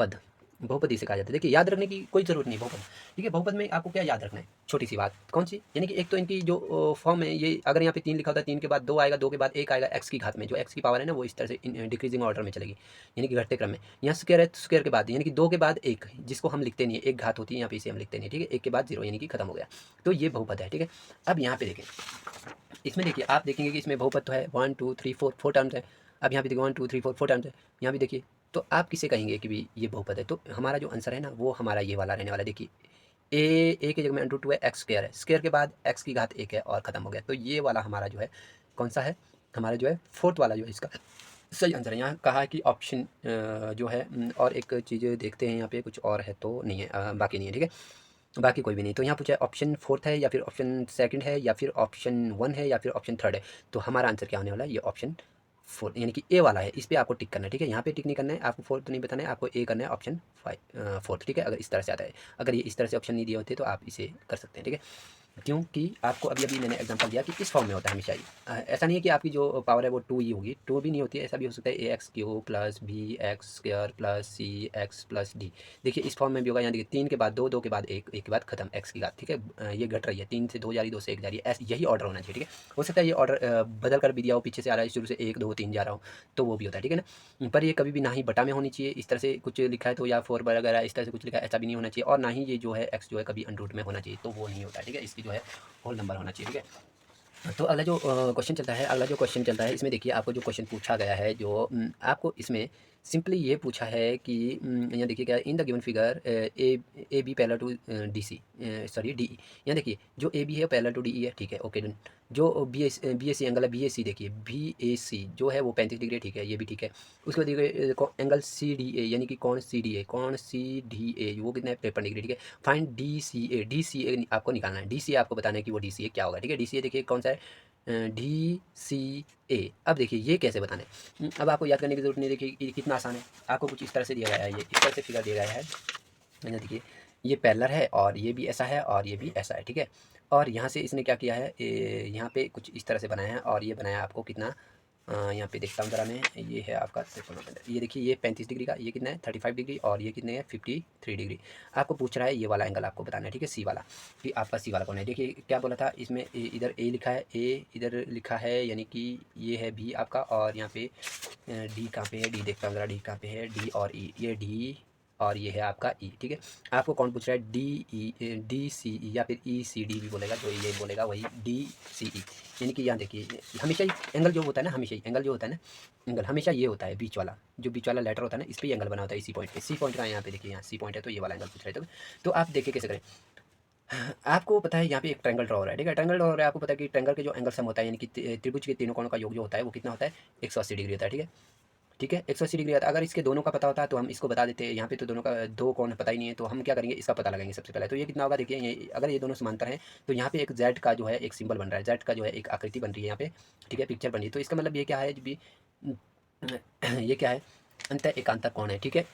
बहुपद, बहुपद इसे कहा जाता है। देखिए याद रखने की कोई ज़रूरत नहीं बहुपद, ठीक है। बहुपद में आपको क्या याद रखना है, छोटी सी बात, कौन सी, यानी कि एक तो इनकी जो फॉर्म है, ये अगर यहाँ पे 3 लिखा होता है, 3 के बाद 2 आएगा, 2 के बाद 1 आएगा, एक्स की घात में जो एक्स की पावर है ना वो इस तरह से डिक्रीजिंग ऑर्डर में चलेगी, यानी कि घटते क्रम में। यहाँ स्क्वायर है तो स्क्वायर के बाद यानी कि 2 के बाद 1, जिसको हम लिखते नहीं है, एक घात होती है यहाँ पे, इसे हम लिखते नहीं, ठीक है। 1 के बाद 0 यानी कि खत्म हो गया, तो ये बहुपद है, ठीक है। अब यहाँ पे देखें, इसमें देखिए आप देखेंगे कि इसमें बहुपद तो है 1 2 3 4 4 टर्म्स है। अब यहाँ पे देखिए 1 2 3 4 4 टर्म्स है, यहाँ भी देखिए। तो आप किसे कहेंगे कि भी ये बहुपद है, तो हमारा जो आंसर है ना वो हमारा ये वाला रहने वाला है। देखिए ए की जगह में √2 है, एक्स स्क्वायर है, स्क्वायर के बाद एक्स की घात 1 है और ख़त्म हो गया। तो ये वाला हमारा जो है कौन सा है, हमारा जो है फोर्थ वाला जो है इसका सही आंसर है। यहाँ कहा है कि ऑप्शन जो है और एक चीज़ देखते हैं यहाँ पे, कुछ और है तो नहीं है, बाकी नहीं है, ठीक है, बाकी कोई भी नहीं। तो यहाँ पूछा है ऑप्शन फोर्थ है या फिर ऑप्शन सेकंड है या फिर ऑप्शन 1 है या फिर ऑप्शन थर्ड है। तो हमारा आंसर क्या होने वाला है, ये ऑप्शन फोर्थ यानी कि ए वाला है, इस पर आपको टिक करना है, ठीक है। यहाँ पे टिक नहीं करना है आपको, फोर्थ नहीं बताना है आपको, ए करना है ऑप्शन फोर्थ, ठीक है। अगर इस तरह से आता है, अगर ये इस तरह से ऑप्शन नहीं दिए होते तो आप इसे कर सकते हैं, ठीक है। क्योंकि आपको अभी अभी मैंने एग्जांपल दिया कि इस फॉर्म में होता है हमेशा ही। ऐसा नहीं है कि आपकी जो पावर है वो 2 ही होगी, 2 भी नहीं होती है, ऐसा भी हो सकता है ax³ plus bx² plus cx+d। देखिए इस फॉर्म में भी होगा, यहाँ देखिए 3 के बाद 2, 2 के बाद 1, 1 के बाद खत्म एक्स की घात, ठीक है। ये घट रही है, 3 से 2 जा रही, 2 से 1 जा रही है, ऐसे यही ऑर्डर होना चाहिए, ठीक है। हो सकता है ये ऑर्डर बदल कर भी दिया हो, पीछे से आ रहा है, शुरू से 1 2 3 जा रहा हो, तो वो भी होता है, ठीक है ना। पर ये कभी भी ना ही बटा में होनी चाहिए, इस तरह से कुछ लिखा है तो, या 4 वगैरह इस तरह से कुछ लिखा है, ऐसा भी नहीं होना चाहिए। और ना ही ये जो है एक्स जो है कभी अंडर रूट में होना चाहिए, तो वो नहीं होता है, ठीक है। इसकी जो है होल नंबर होना चाहिए, ठीक है। तो अगला जो क्वेश्चन चलता है, अगला जो क्वेश्चन चलता है, इसमें देखिए आपको जो क्वेश्चन पूछा गया है, जो आपको इसमें सिंपली ये पूछा है कि यहाँ देखिए क्या, in the given figure A B parallel to D C, sorry D E. यहाँ देखिए जो ए बी है पैरेलल टू डी ई है, ठीक है, ओके डन। जो बी ए सी एंगल है, बी ए सी देखिए, बी ए सी जो है वो 35 डिग्री है, ठीक है, ये भी ठीक है। उसके बाद देखिए एंगल सी डी ए, यानी कि कौन सी डी ए, कौन सी डी ए वो कितना है, 53 डिग्री, ठीक है। फाइंड डी सी ए, डी सी ए आपको निकालना है, डी सी ए आपको बताना है कि वो डी सी ए क्या होगा, ठीक है। डी सी ए देखिए कौन सा है, डी सी ए। अब देखिए ये कैसे बताना है, अब आपको याद करने की जरूरत नहीं, देखिए ये कितना आसान है, आपको कुछ इस तरह से दिया गया है, ये इस तरह से फिगर दिया गया है, देखिए ये पैरेलल है और ये भी ऐसा है और ये भी ऐसा है, ठीक है। और यहाँ से इसने क्या किया है, यहाँ पे कुछ इस तरह से बनाया है और ये बनाया आपको कितना, यहाँ पे देखता हूँ ज़रा मैं, ये है आपका 53, ये देखिए ये 35 डिग्री का, ये कितना है 35 डिग्री, और ये कितने है 53 डिग्री। आपको पूछ रहा है ये वाला एंगल आपको बताना है, ठीक है, सी वाला, कि आपका सी वाला कौन है। देखिए क्या बोला था इसमें, इधर ए लिखा है, ए इधर लिखा है, यानी कि ये है बी आपका, और यहाँ पे डी कहाँ पे है, डी देखता हूँ ज़रा, डी कहाँ पे है, डी और ई, ये डी और ये है आपका ई, ठीक है। आपको कौन पूछ रहा है, डी सी ई या फिर ई सी डी भी बोलेगा, जो ये बोलेगा वही डी सी ई। यानी कि यहाँ देखिए हमेशा ही एंगल जो होता है ना, हमेशा ही एंगल जो होता है ना, एंगल हमेशा ये होता है, बीच वाला, जो बीच वाला लेटर होता है ना, इस पर एंगल बना होता है, इसी पॉइंट पे, सी पॉइंट का यहाँ पे देखिए, यहाँ सी पॉइंट है, तो ये वाला एंगल पूछ रहे थे। तो आप देखिए कैसे करें, आपको पता है यहाँ पे एक ट्रायंगल ड्रॉ हो रहा है, ठीक है, ट्रायंगल ड्रॉ हो रहा है, आपको पता है कि ट्रायंगल के जो एंगल सम होता है, यानी कि त्रिभुज के तीनों कोणों का योग जो होता है वो कितना होता है, 180 डिग्री होता है, ठीक है, ठीक है, 180 डिग्री आता है। अगर इसके दोनों का पता होता है तो हम इसको बता देते हैं, यहाँ पे तो दोनों का दो कोण पता ही नहीं है, तो हम क्या करेंगे, इसका पता लगाएंगे सबसे पहले। तो ये कितना होगा, देखिए ये अगर ये दोनों समांतर हैं तो यहाँ पे एक जेड का जो है एक सिंबल बन रहा है, जेड का जो है एक आकृति बन रही है यहाँ पे, ठीक है, पिक्चर बन रही है। तो इसका मतलब ये क्या है भी, ये क्या है, अंत एकांतर कोण है, ठीक है,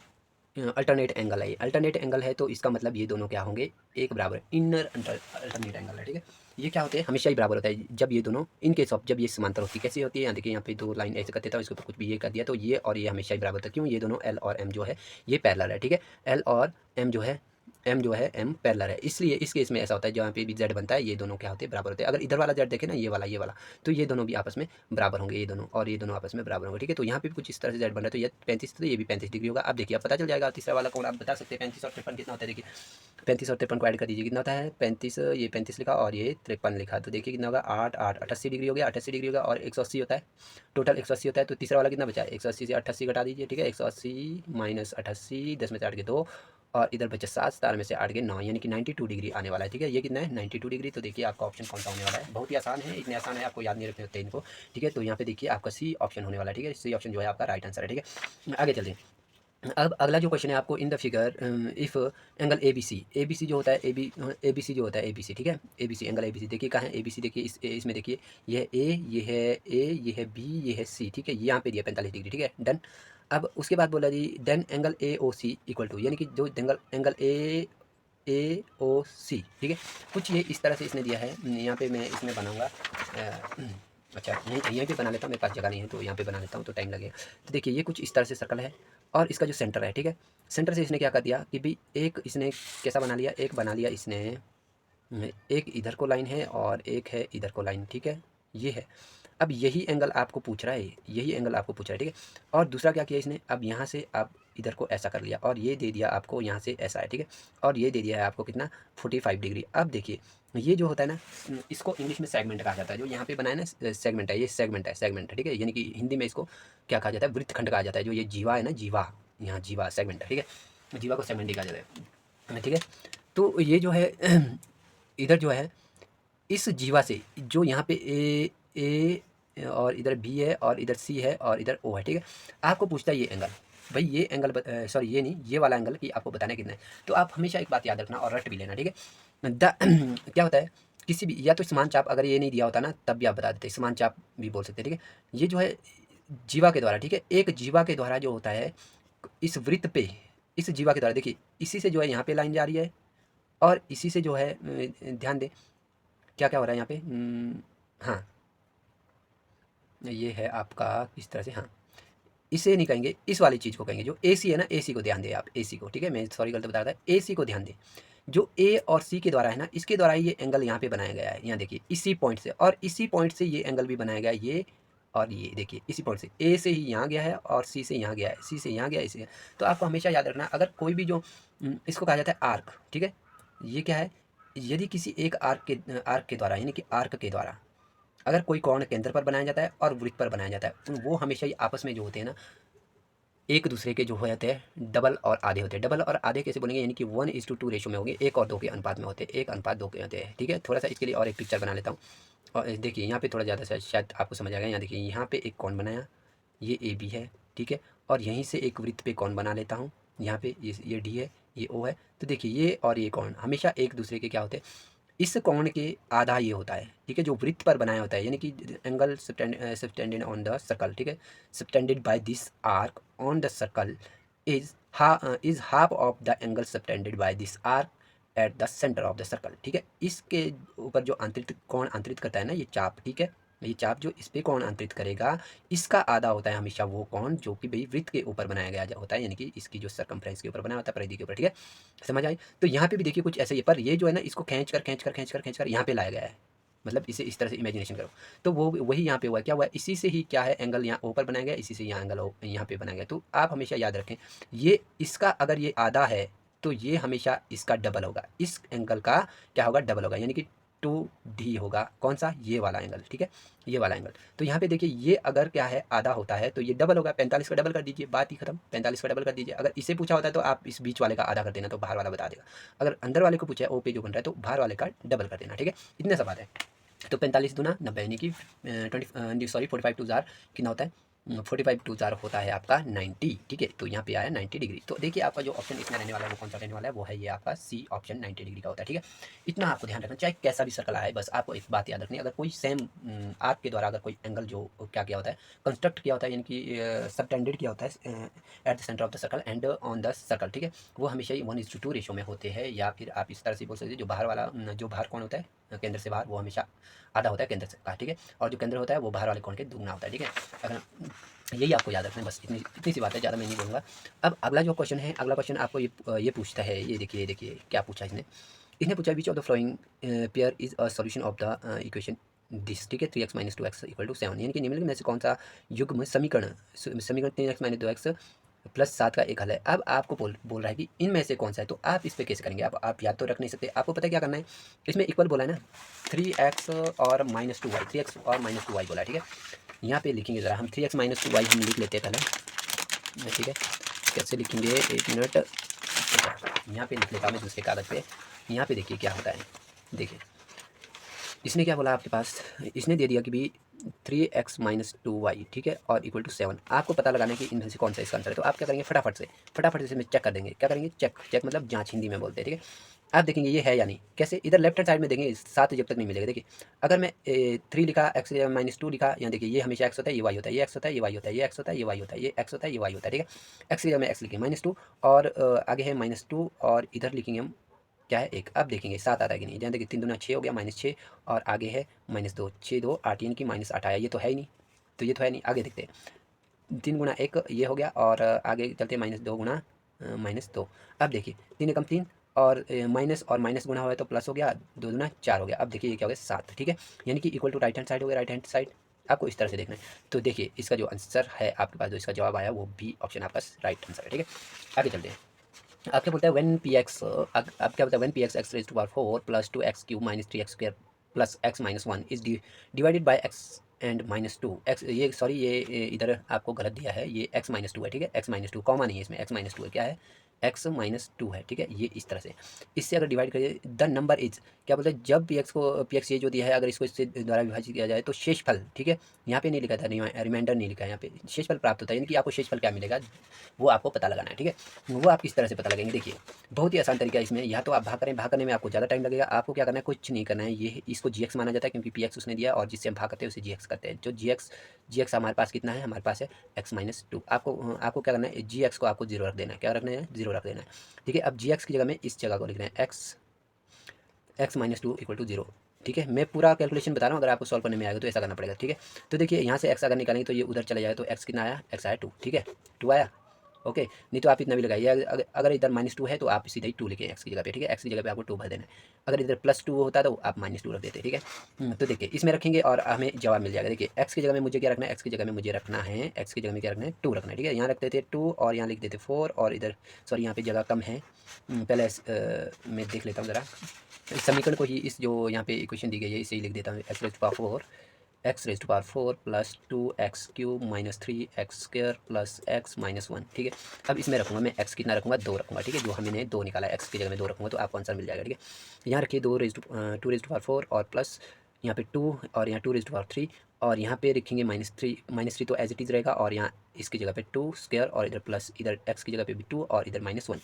अल्टरनेट एंगल है, ये अल्टरनेट एंगल है, तो इसका मतलब ये दोनों क्या होंगे, एक बराबर, इनर अल्टरनेट एंगल है, ठीक है। ये क्या होते हैं, हमेशा ही बराबर होता है जब ये दोनों, इन केस ऑफ जब ये समांतर होती है, कैसे होती है, यहाँ देखिए यहाँ पे दो लाइन ऐसे करते था, इसके ऊपर कुछ भी ये कर दिया, तो ये और ये हमेशा ही बराबर होता है। क्यों, ये दोनों एल और एम जो है ये पैरेलल है, ठीक है, एल और एम जो है, एम पैरेलल है, इसलिए इस केस में ऐसा होता है जहाँ पे भी जेड बनता है ये दोनों क्या होते हैं, बराबर होते हैं। अगर इधर वाला जेड देखे ना, ये वाला, तो ये दोनों भी आपस में बराबर होंगे, ये दोनों और ये दोनों आपस में बराबर होंगे, ठीक है। तो यहाँ पे भी कुछ इस तरह से जेड बन रहा है, तो ये 35, तो ये भी 35 डिग्री होगा। अब देखिए अब पता चल जाएगा, तीसरा वाला कौन आप बता सकते हैं, 35 और 53 कितना होता है, देखिए 35 और 53 को ऐड कर दीजिए, कितना होता है 35, ये 35 लिखा और ये 53 लिखा, तो देखिए कितना होगा 8 8 88 डिग्री हो गया, 88 डिग्री होगा, और 180 होता है, टोटल 180 होता है। तो तीसरा वाला कितना बचा है, 180 से 88 घटा दीजिए, ठीक है, 180 माइनस 88, 10 में से 8 के 2, और इधर बचे 7, 7 में से 8 के 9, यानी कि 92 डिग्री आने वाला है, ठीक है। ये कितना है 92 डिग्री। तो देखिए आपका ऑप्शन कौन सा होने वाला है, बहुत ही आसान है, इतने आसान है आपको याद नहीं रखने होते इनको, ठीक है। तो यहाँ पे देखिए आपका सी ऑप्शन होने वाला है, ठीक है, सी ऑप्शन जो है आपका राइट आंसर है, ठीक है। आगे चलते हैं। अब अगला जो क्वेश्चन है आपको, in the figure if angle A B C जो होता है, ए बी सी जो होता है, ए बी सी, ठीक है, A B C angle A B C, देखिए कहाँ है ए बी सी, देखिए इसमें देखिए ये है ए, ये है ए, ये है बी, ये है सी, ठीक है, ये यहाँ पे दिया 45 डिग्री, ठीक है, डन। अब उसके बाद बोला जी then angle A O C equal to, यानी कि जो एंगल ए ओ सी, ठीक है, कुछ ये इस तरह से इसने दिया है, यहाँ पे मैं इसमें बनाऊँगा अच्छा, यहीं पे बना लेता हूँ, मेरे पास जगह नहीं है तो यहाँ पे बना लेता हूँ, तो टाइम लगेगा। तो देखिए ये कुछ इस तरह से सर्कल है और इसका जो सेंटर है, ठीक है, सेंटर से इसने क्या कर दिया कि भाई एक इसने कैसा बना लिया, एक बना लिया इसने, एक इधर को लाइन है और एक है इधर को लाइन, ठीक है, ये है। अब यही एंगल आपको पूछ रहा है, यही एंगल आपको पूछ रहा है, ठीक है। और दूसरा क्या किया इसने, अब यहाँ से आप इधर को ऐसा कर लिया और ये दे दिया आपको यहाँ से ऐसा है, ठीक है, और ये दे दिया है आपको कितना 45 डिग्री। अब देखिए ये जो होता है ना, इसको इंग्लिश में सेगमेंट कहा जाता है, जो यहाँ पे बनाया ना सेगमेंट है, ये सेगमेंट है, सेगमेंट है, ठीक है, यानी कि हिंदी में इसको क्या कहा जाता है, वृत्तखंड कहा जाता है। जो ये जीवा है ना, जीवा, यहाँ जीवा सेगमेंट है, ठीक है, जीवा को सेगमेंट ही कहा जाता है, ठीक है। तो ये जो है इधर जो है इस जीवा से जो यहाँ पे ए और इधर बी है और इधर सी है और इधर ओ है, ठीक है, आपको पूछता है ये एंगल, भाई ये एंगल सॉरी ये नहीं, ये वाला एंगल कि आपको बताना है कितना है। तो आप हमेशा एक बात याद रखना और रट भी लेना, ठीक है। क्या होता है, किसी भी या तो समान चाप, अगर ये नहीं दिया होता ना तब भी आप बता देते, समान चाप भी बोल सकते, ठीक है। ये जो है जीवा के द्वारा, ठीक है, एक जीवा के द्वारा जो होता है इस वृत्त पे, इस जीवा के द्वारा देखिए इसी से जो है यहाँ पे लाइन जा रही है और इसी से जो है ध्यान दें क्या क्या हो रहा है यहाँ पे, हाँ ये है आपका इस तरह से, हाँ इसे नहीं कहेंगे, इस वाली चीज़ को कहेंगे, जो ए सी है ना, ए सी को ध्यान दें आप, ए सी को, ठीक है, मैं सॉरी गलत बता रहा था, ए सी को ध्यान दें। जो ए और सी के द्वारा है ना, इसके द्वारा ही ये एंगल यहाँ पे बनाया गया है, यहाँ देखिए इसी पॉइंट से, और इसी पॉइंट से ये एंगल भी बनाया गया है, ये और ये देखिए इसी पॉइंट से ए से ही यहाँ गया है और सी से यहाँ गया है, सी से यहाँ गया है, इसी। तो आपको हमेशा याद रखना, अगर कोई भी जो इसको कहा जाता है आर्क, ठीक है, ये क्या है, यदि किसी एक आर्क के द्वारा, यानी कि आर्क के द्वारा अगर कोई कोण केंद्र पर बनाया जाता है और वृत्त पर बनाया जाता है, तो वो हमेशा ही आपस में जो होते हैं ना, एक दूसरे के जो हो जाते हैं डबल और आधे होते हैं। डबल और आधे कैसे बोलेंगे, यानी कि 1:2 रेशो में होंगे, 1 और 2 के अनुपात में होते हैं, 1:2 के होते हैं, ठीक है। थोड़ा सा इसके लिए और एक पिक्चर बना लेता हूँ और देखिए यहाँ पे थोड़ा ज़्यादा शायद आपको समझ आ गया। यहाँ देखिए यहाँ पे एक कोण बनाया, ये ए बी है, ठीक है, और यहीं से एक वृत्त पे कोण बना लेता हूँ, यहाँ पे ये डी है, ये ओ है। तो देखिए ये और ये कोण हमेशा एक दूसरे के क्या होते हैं, इस कोण के आधा ये होता है, ठीक है, जो वृत्त पर बनाया होता है, यानी कि angle subtended on the circle, ठीक है, subtended by this arc on the circle is half of the angle subtended by this arc at the centre of the circle, ठीक है। इसके ऊपर जो आंतरिक कोण आंतरित करता है ना, ये चाप, ठीक है, ये चाप जो इस पे कोण आंतरित करेगा, इसका आधा होता है हमेशा वो कोण जो कि भाई वृत्त के ऊपर बनाया गया होता है, यानी कि इसकी जो सरकमफ्रेंस के ऊपर बनाया होता है, परिधि के ऊपर, ठीक है, समझ आई। तो यहाँ पे भी देखिए कुछ ऐसे ही, पर ये जो है ना, इसको खींच कर यहाँ पे लाया गया है, मतलब इसे इस तरह से इमेजिनेशन करो। तो वो वही यहाँ पे हुआ है, क्या हुआ है, इसी से ही क्या है एंगल यहाँ ऊपर बनाया गया, इसी से यहाँ एंगल यहाँ पे बनाया गया। तो आप हमेशा याद रखें, ये इसका अगर ये आधा है तो ये हमेशा इसका डबल होगा, इस एंगल का क्या होगा, डबल होगा, यानी कि 2D होगा, कौन सा, ये वाला एंगल, ठीक है, ये वाला एंगल। तो यहाँ पे देखिए ये अगर क्या है आधा होता है तो ये डबल होगा, 45 का डबल कर दीजिए, बात ही खत्म, 45 का डबल कर दीजिए। अगर इसे पूछा होता है तो आप इस बीच वाले का आधा कर देना, तो बाहर वाला बता देगा। अगर अंदर वाले को पूछा है ओ पे जो बन रहा है तो बाहर वाले का डबल कर देना, ठीक है, इतने सा बात है। तो 45 दूना 90, यानी कि 45 टू जार कितना होता है, 45 टू जार होता है आपका 90, ठीक है। तो यहाँ पे आया 90 डिग्री। तो देखिए आपका जो ऑप्शन इसमें रहने वाला है वो कौन सा रहने वाला है, वो है ये आपका सी ऑप्शन, 90 डिग्री का होता है, ठीक है। इतना आपको ध्यान रखना, चाहे कैसा भी सर्कल आए, बस आपको एक बात याद रखनी है, अगर कोई सेम आर्क के द्वारा अगर कोई एंगल जो क्या किया होता है, कंस्ट्रक्ट किया होता है, यानी कि सबटेंडेड किया होता है at the centre of the circle and on the circle, ठीक है, वो हमेशा ही 1:2 रेशो में होते हैं। या फिर आप इस तरह से बोल सकते हैं, जो बाहर वाला जो बाहर कौन होता है केंद्र से बाहर, वो हमेशा आधा होता है केंद्र से का, ठीक है, और जो केंद्र होता है वो बाहर वाले कोण के दुगना होता है, ठीक है। अगर यही आपको याद रखना है, बस इतनी सी बात है, ज़्यादा मैं नहीं बोलूँगा। अब अगला जो क्वेश्चन है, अगला क्वेश्चन आपको ये पूछता है, ये देखिए क्या पूछा इसने पूछा which of the flowing pair is a solution of the equation this, ठीक है, 3x - 2x = 7, यानी कि निम्नलिखित में से कौन सा युग्म समीकरण 3x - 2x + 7 का एक हल है। अब आपको बोल रहा है कि इनमें से कौन सा है, तो आप इस पे कैसे करेंगे, आप याद तो रख नहीं सकते, आपको पता है क्या करना है, इसमें इक्वल बोला है ना, 3x और -2y, 3x और -2y बोला है, ठीक है। यहाँ पे लिखेंगे ज़रा हम 3x - 2y हम लिख लेते हैं पहले, ठीक है, कैसे लिखेंगे, एक मिनट, यहाँ पे लिख लेता हूँ मैं दूसरे कागज़ पे। यहाँ पे देखिए क्या होता है, देखिए इसने क्या बोला आपके पास, इसने दे दिया कि भी 3x - 2y, ठीक है, और = 7। आपको पता लगाना है कि इनमें से कौन सा इसका आंसर है। तो आप क्या करेंगे, फटाफट से इसमें चेक कर देंगे, क्या करेंगे, चेक मतलब जांच, हिंदी में बोलते हैं, ठीक है। आप देखेंगे ये है या नहीं, कैसे, इधर लेफ्ट हैंड साइड में देखेंगे 7 जब तक नहीं मिलेगा। देखिए अगर मैं 3 लिखा, x - 2 लिखा, यहाँ देखिए ये हमेशा x होता है, ये y होता है, ये x होता है, ये y होता है, ये x होता है, ये y होता है, ये x होता है, ये y होता है, ठीक है। x की जगह में x लिखेंगे -2 और आगे है -2 और इधर लिखेंगे हम क्या है 1। अब देखेंगे 7 आता है कि नहीं, जहाँ देखिए 3 दूना 6 हो गया, -6 और आगे है -2, 6 2 8 यानी कि -8 आया, ये तो है ही नहीं, तो ये तो है नहीं। आगे देखते हैं 3 गुना 1 ये हो गया और आगे चलते हैं -2 गुना -2। अब देखिए 3 एकम 3 और माइनस और माइनस गुना हुआ है तो प्लस हो गया, 2 दूना 4 हो गया। अब देखिए ये क्या हो गया 7, ठीक है, यानी कि equal to right hand side हो गया, राइट हैंड साइड आपको इस तरह से देखना है। तो देखिए इसका जो आंसर है आपके पास, जो इसका जवाब आया वो बी ऑप्शन आपका राइट आंसर है, ठीक है। आगे चलते हैं। आप क्या बोलते हैं व्हेन पी एक्स, आप क्या बोलते हैं when P x x raise to power 4 plus 2x³ minus 3x² plus x minus 1 is divided by x and -2 x, ये सॉरी ये इधर आपको गलत दिया है, ये x -2 है, ठीक है, x -2 कॉमा नहीं है इसमें, x -2 है, क्या है x -2 है, ठीक है, ये इस तरह से। इससे अगर डिवाइड करिए द नंबर इज, क्या बोलते हैं जब पी एक्स ये जो दिया है अगर इसको इससे द्वारा विभाजित किया जाए तो शेषफल, ठीक है, यहाँ पे नहीं लिखा था, रिमाइंडर नहीं लिखा है, यहाँ पे शेषफल प्राप्त होता है, यानी कि आपको शेषफल क्या मिलेगा वो आपको पता लगाना है, ठीक है। वो आप किस तरह से पता लगेंगे, देखिए बहुत ही आसान तरीका है इसमें, या तो आप भाग करें, भाग करने में आपको ज़्यादा टाइम लगेगा, आपको क्या करना है कुछ नहीं करना है, ये इसको जी माना जाता है क्योंकि पी उसने दिया और जिससे हम भाग करते हैं उसे जी करते हैं। जो जी हमारे पास कितना है, हमारे पास है x -2। आपको क्या करना है, जी को आपको 0 रख देना है, क्या रखना है 0 रख देना है, ठीक है। अब जी की जगह में इस जगह को लिखना है x -2 = 0, ठीक है। मैं पूरा कैलकुलेशन बता रहा हूँ, अगर आपको सॉल्व करने में आएगा तो ऐसा करना पड़ेगा, ठीक है। तो देखिए यहाँ से x अगर निकालेंगे तो ये उधर चला जाएगा, तो x कितना आया, x आया 2, ठीक है, 2 आया, ओके। नहीं तो आप इतना भी लगाइए, अगर इधर -2 है तो आप सीधे ही 2 लिखें एक्स की जगह पे, ठीक है, एक्स की जगह पे आपको 2 भर देना है। अगर इधर +2 होता तो आप -2 रख देते, ठीक है। तो देखिए इसमें रखेंगे और हमें जवाब मिल जाएगा। देखिए एक्स की जगह में मुझे क्या रखना है, एक्स की जगह में मुझे रखना है, एक्स की जगह में क्या रखना है 2 रखना है, ठीक है। यहाँ रख देते 2 और यहाँ लिख देते 4 और इधर सॉरी यहाँ पे जगह कम है, पहले मैं देख लेता हूँ ज़रा इस समीकरण को ही, इस जो यहाँ पे इक्वेशन दी गई है इसे ही लिख देता हूँ, x⁴ plus 2x³ minus 3x² plus x minus 1, ठीक है। अब इसमें रखूँगा मैं x कितना रखूँगा 2 रखूँगा, ठीक है, जो हमने 2 निकाला है x की जगह में 2 रखूँगा तो आपको आंसर मिल जाएगा, ठीक है। यहाँ रखिए 2⁴ और प्लस यहाँ पे 2 और यहाँ 2⁴ और यहाँ पे रखेंगे -3 तो एज इट इज़ रहेगा और यहाँ इसकी जगह पे 2² और इधर प्लस इधर x की जगह पे भी 2 और इधर -1।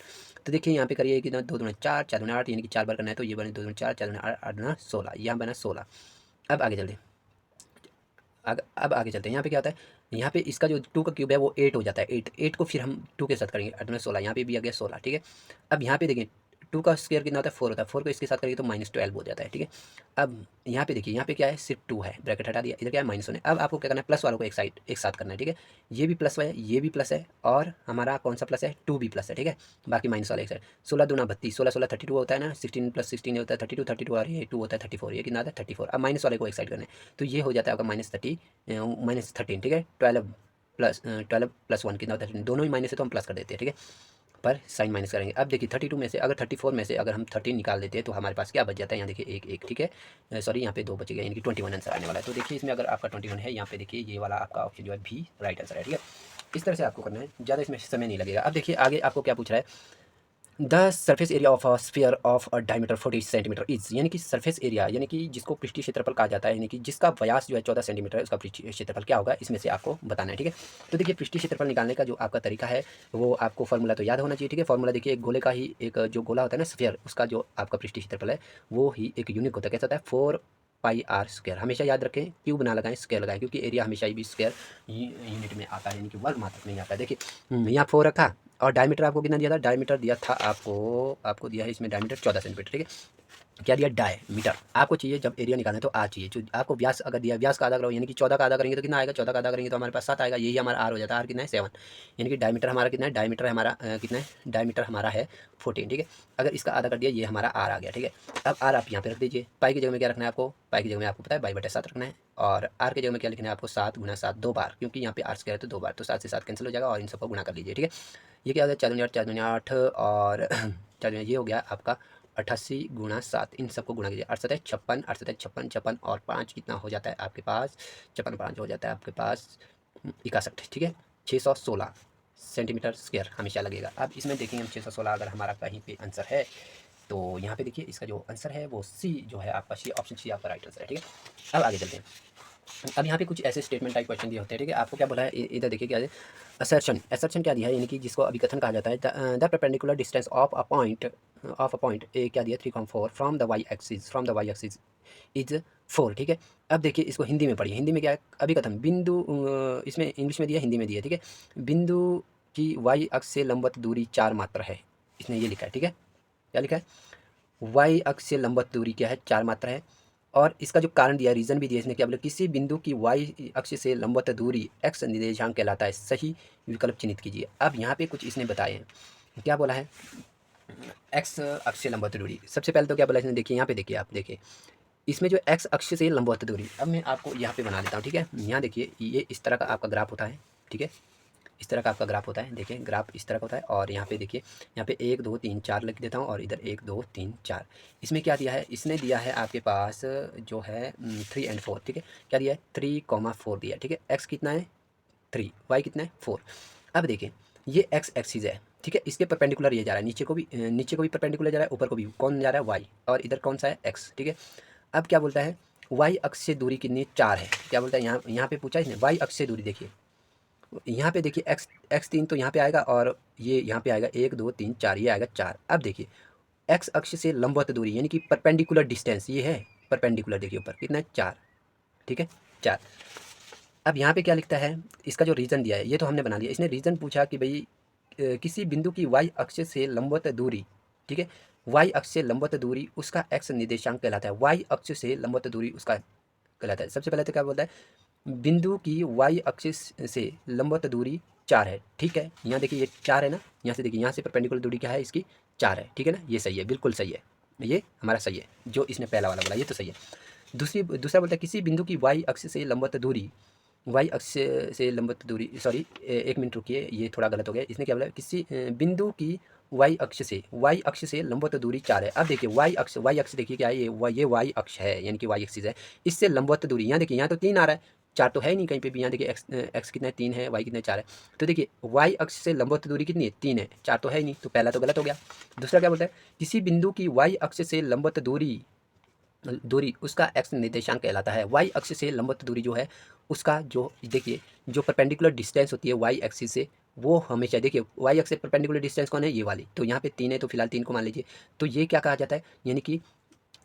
तो देखिए यहाँ पे करिए कितना 2 दूना 4, 4 दूना 8, यानी कि 4 बार करना है तो ये बने 2 दूना 4, 4 दूना 8, 8 दूना 16, यहाँ बना 16। अब आगे चलते हैं, अब आगे चलते हैं। यहाँ पे क्या होता है, यहाँ पे इसका जो 2 का क्यूब है वो 8 हो जाता है, 8 को फिर हम 2 के साथ करेंगे, 8 में 16, यहाँ पे भी आ गया 16, ठीक है। अब यहाँ पे देखिए 2 का स्क्वायर कितना होता है 4 होता है, 4 को इसके साथ करेंगे तो -12 हो जाता है, ठीक है। अब यहाँ पे देखिए, यहाँ पे क्या है सिर्फ 2 है, ब्रैकेट हटा दिया, इधर क्या है -1 है। अब आपको क्या करना है प्लस वालों को एक साथ करना है, ठीक है। ये भी प्लस है, ये भी प्लस है और हमारा कौन सा प्लस है 2 भी प्लस है, ठीक है। बाकी माइनस वाला एक साइड, 16 दूना 32, 16 16 32 होता है ना, 16 + 16 होता है 32, 32 और ये 2 होता है 34, ये कितना आता है 34। अब माइनस वाले को एक साइड करना है तो ये हो जाता है आपका -13, ठीक है। 12 + 1 कितना होता है, दोनों ही माइनस है तो हम प्लस कर देते हैं, ठीक है, पर साइन माइनस करेंगे। अब देखिए 32 में से अगर 34 में से अगर हम 13 निकाल देते हैं तो हमारे पास क्या बच जाता है, यहाँ देखिए एक एक, ठीक है, सॉरी यहाँ पे 2 बच गया, यानी कि 21 आंसर आने वाला है। तो देखिए इसमें अगर आपका 21 है, यहाँ पे देखिए ये वाला आपका ऑप्शन जो है भी राइट आंसर है, ठीक है। इस तरह से आपको करना है, ज़्यादा इसमें समय नहीं लगेगा। अब देखिए आगे आपको क्या पूछ रहा है, the surface area of a sphere of a diameter 40 centimetre is, यानी कि सरफेस एरिया यानी कि जिसको पृष्ठीय क्षेत्रफल कहा जाता है, यानी कि जिसका व्यास जो है 14 सेंटीमीटर है, उसका पृष्ठीय क्षेत्रफल क्या होगा, इसमें से आपको बताना है, ठीक है। तो देखिए पृष्ठीय क्षेत्रफल निकालने का जो आपका तरीका है वो आपको फॉर्मूला तो याद होना चाहिए, ठीक है। फॉर्मूला देखिए एक गोले का ही, एक जो गोला होता है ना स्फीयर, उसका जो आपका पृष्ठीय क्षेत्रफल है वो ही एक यूनिट होता है, कैसा होता है 4πr²। हमेशा याद रखें, क्यूब ना लगाएं, स्क्वायर लगाएं, क्योंकि एरिया हमेशा ही भी स्क्वायर यूनिट में आता है, यानी कि वर्ग मात्रक में आता है। देखिए यहाँ 4 रखा और डायमीटर आपको कितना दिया था, डायमीटर दिया था आपको दिया है इसमें डायमीटर 14 सेंटीमीटर, ठीक है। क्या दिया डायमीटर, आपको चाहिए जब एरिया निकालना है तो आर चाहिए, जो आपको व्यास अगर दिया व्यास का आधा करो, यानी कि 14 का आधा करेंगे तो कितना आएगा, 14 का आधा करेंगे तो हमारे पास 7 आएगा, यही हमारा आर हो जाता है। आर कितना है 7, यानी कि डायमीटर हमारा कितना है, डायमीटर हमारा कितना है, डायमीटर हमारा है 14, ठीक है। अगर इसका आधा कर दिया ये हमारा आर आ गया, ठीक है। अब आर आप यहाँ पे रख दीजिए, पाई की जगह में क्या रखना है आपको, पाई की जगह में आपको पता है बाई/7 रखना है और आर की जगह में क्या लिखना है आपको 7 × 7 2 बार, क्योंकि यहाँ पे आर स्क्वायर है तो 2 बार, तो 7 से 7 कैंसिल हो जाएगा और इन सबको गुणा कर लीजिए, ठीक है। ये क्या हो गया 4 दूनी 8, 4 दूनी 8 और 4 दूनी ये हो गया आपका 88 × 7, इन सबको गुणा कीजिए, 8 7 56, 8 7 56, 56 और 5 कितना हो जाता है आपके पास, 56 5 हो जाता है आपके पास 61, ठीक है। 616 सेंटीमीटर स्क्वायर हमेशा लगेगा। अब इसमें देखेंगे हम 616 अगर हमारा कहीं पे आंसर है तो यहाँ पे देखिए इसका जो आंसर है वो सी जो है आपका, सी ऑप्शन सी आपका राइट आंसर है, ठीक है। अब आगे चलते हैं। अब यहाँ पे कुछ ऐसे स्टेटमेंट टाइप क्वेश्चन दिए होते हैं, ठीक है। आपको क्या बोला है इधर देखिए क्या है, असर्शन क्या दिया है, यानी कि जिसको अभिकथन कहा जाता है, the perpendicular distance of a point A क्या दिया 3,4 from the Y axis is 4, ठीक है। अब देखिए इसको हिंदी में पढ़िए, हिंदी में क्या है अभिकथन, बिंदु इसमें इंग्लिश में दिया हिंदी में दिया, ठीक है। बिंदु की वाई अक्ष से लंबवत दूरी 4 मात्र है, इसने ये लिखा है, ठीक है। क्या लिखा है, वाई अक्ष से लंबवत दूरी क्या है, 4 मात्रा है। और इसका जो कारण दिया है, रीज़न भी दिया है इसने, क्या बोला, किसी बिंदु की वाई अक्ष से लंबवत दूरी एक्स निर्देशांक कहलाता है, सही विकल्प चिन्हित कीजिए। अब यहाँ पे कुछ इसने बताए हैं, क्या बोला है, एक्स अक्ष से लंबवत दूरी। सबसे पहले तो क्या बोला इसने, देखिए यहाँ पे, देखिए आप देखिए इसमें जो एक्स अक्ष से लंबवत दूरी, अब मैं आपको यहाँ पे बना देता हूँ, ठीक है। यहाँ देखिए ये इस तरह का आपका ग्राफ होता है, ठीक है, इस तरह का आपका ग्राफ होता है, देखिए ग्राफ इस तरह का होता है। और यहाँ पे देखिए, यहाँ पे 1 2 3 4 लिख देता हूँ, और इधर 1 2 3 4। इसमें क्या दिया है, इसने दिया है आपके पास जो है 3 और 4, ठीक है। क्या दिया है, 3,4 दिया है, ठीक है। एक्स कितना है 3, वाई कितना है 4। अब देखिए ये एक्स एक्सिस है, ठीक है, इसके परपेंडिकुलर ये जा रहा है, नीचे को भी परपेंडिकुलर जा रहा है, ऊपर को भी। कौन जा रहा है, वाई, और इधर कौन सा है, एक्स, ठीक है। अब क्या बोलता है, वाई अक्ष से दूरी कितनी, 4 है। क्या बोलता है, यहाँ पे पूछा इसने, वाई अक्ष से दूरी। देखिए यहाँ पे देखिए एक्स 3 तो यहाँ पे आएगा, और ये यहाँ पे आएगा 1 2 3 4, ये आएगा 4। अब देखिए एक्स अक्ष से लंबवत दूरी यानी कि परपेंडिकुलर डिस्टेंस, ये है परपेंडिकुलर, देखिए ऊपर कितना है, 4, ठीक है, 4। अब यहाँ पे क्या लिखता है, इसका जो रीज़न दिया है ये तो हमने बना लिया। इसने रीज़न पूछा कि भाई किसी बिंदु की वाई अक्ष से लंबवत दूरी, ठीक है, वाई अक्ष से लंबवत दूरी उसका एक्स निर्देशांक कहलाता है। वाई अक्ष से लंबवत दूरी उसका कहलाता है। सबसे पहले तो क्या बोलता है, बिंदु की वाई अक्ष से लंबवत दूरी 4 है, ठीक है। यहाँ देखिए ये 4 है ना, यहाँ से देखिए, यहाँ से परपेंडिकुलर दूरी क्या है इसकी, 4 है, ठीक है ना। ये सही है, बिल्कुल सही है, ये हमारा सही है, जो इसने पहला वाला बोला ये तो सही है। दूसरा बोलता है किसी बिंदु की वाई अक्ष से लंबवत दूरी, वाई अक्ष से लंबवत दूरी, सॉरी 1 मिनट रुकिए, ये थोड़ा गलत हो गया। इसने क्या बोला, किसी बिंदु की वाई अक्ष से लंबवत दूरी 4 है। अब देखिए वाई अक्ष देखिए क्या है, ये वाई अक्ष है, यानी कि वाई एक्सिस है। इससे लंबवत दूरी, यहाँ देखिए यहाँ तो 3 आ रहा है, 4 तो है ही नहीं कहीं पे भी। यहाँ देखिए एक्स कितना है, 3 है, वाई कितना है, 4 है। तो देखिए वाई अक्ष से लंबवत दूरी कितनी है, 3 है, 4 तो है ही नहीं, तो पहला तो गलत हो गया। दूसरा क्या बोलता है, किसी बिंदु की वाई अक्ष से लंबवत दूरी उसका एक्स निर्देशांक कहलाता है। वाई अक्ष से लंबवत दूरी जो है उसका, जो देखिए जो परपेंडिकुलर डिस्टेंस होती है वाई एक्सिस से, वो हमेशा देखिए वाई एक्स से परपेंडिकुलर डिस्टेंस कौन है, ये वाली। तो यहाँ पे 3 है, तो फिलहाल 3 को मान लीजिए। तो ये क्या कहा जाता है, यानी कि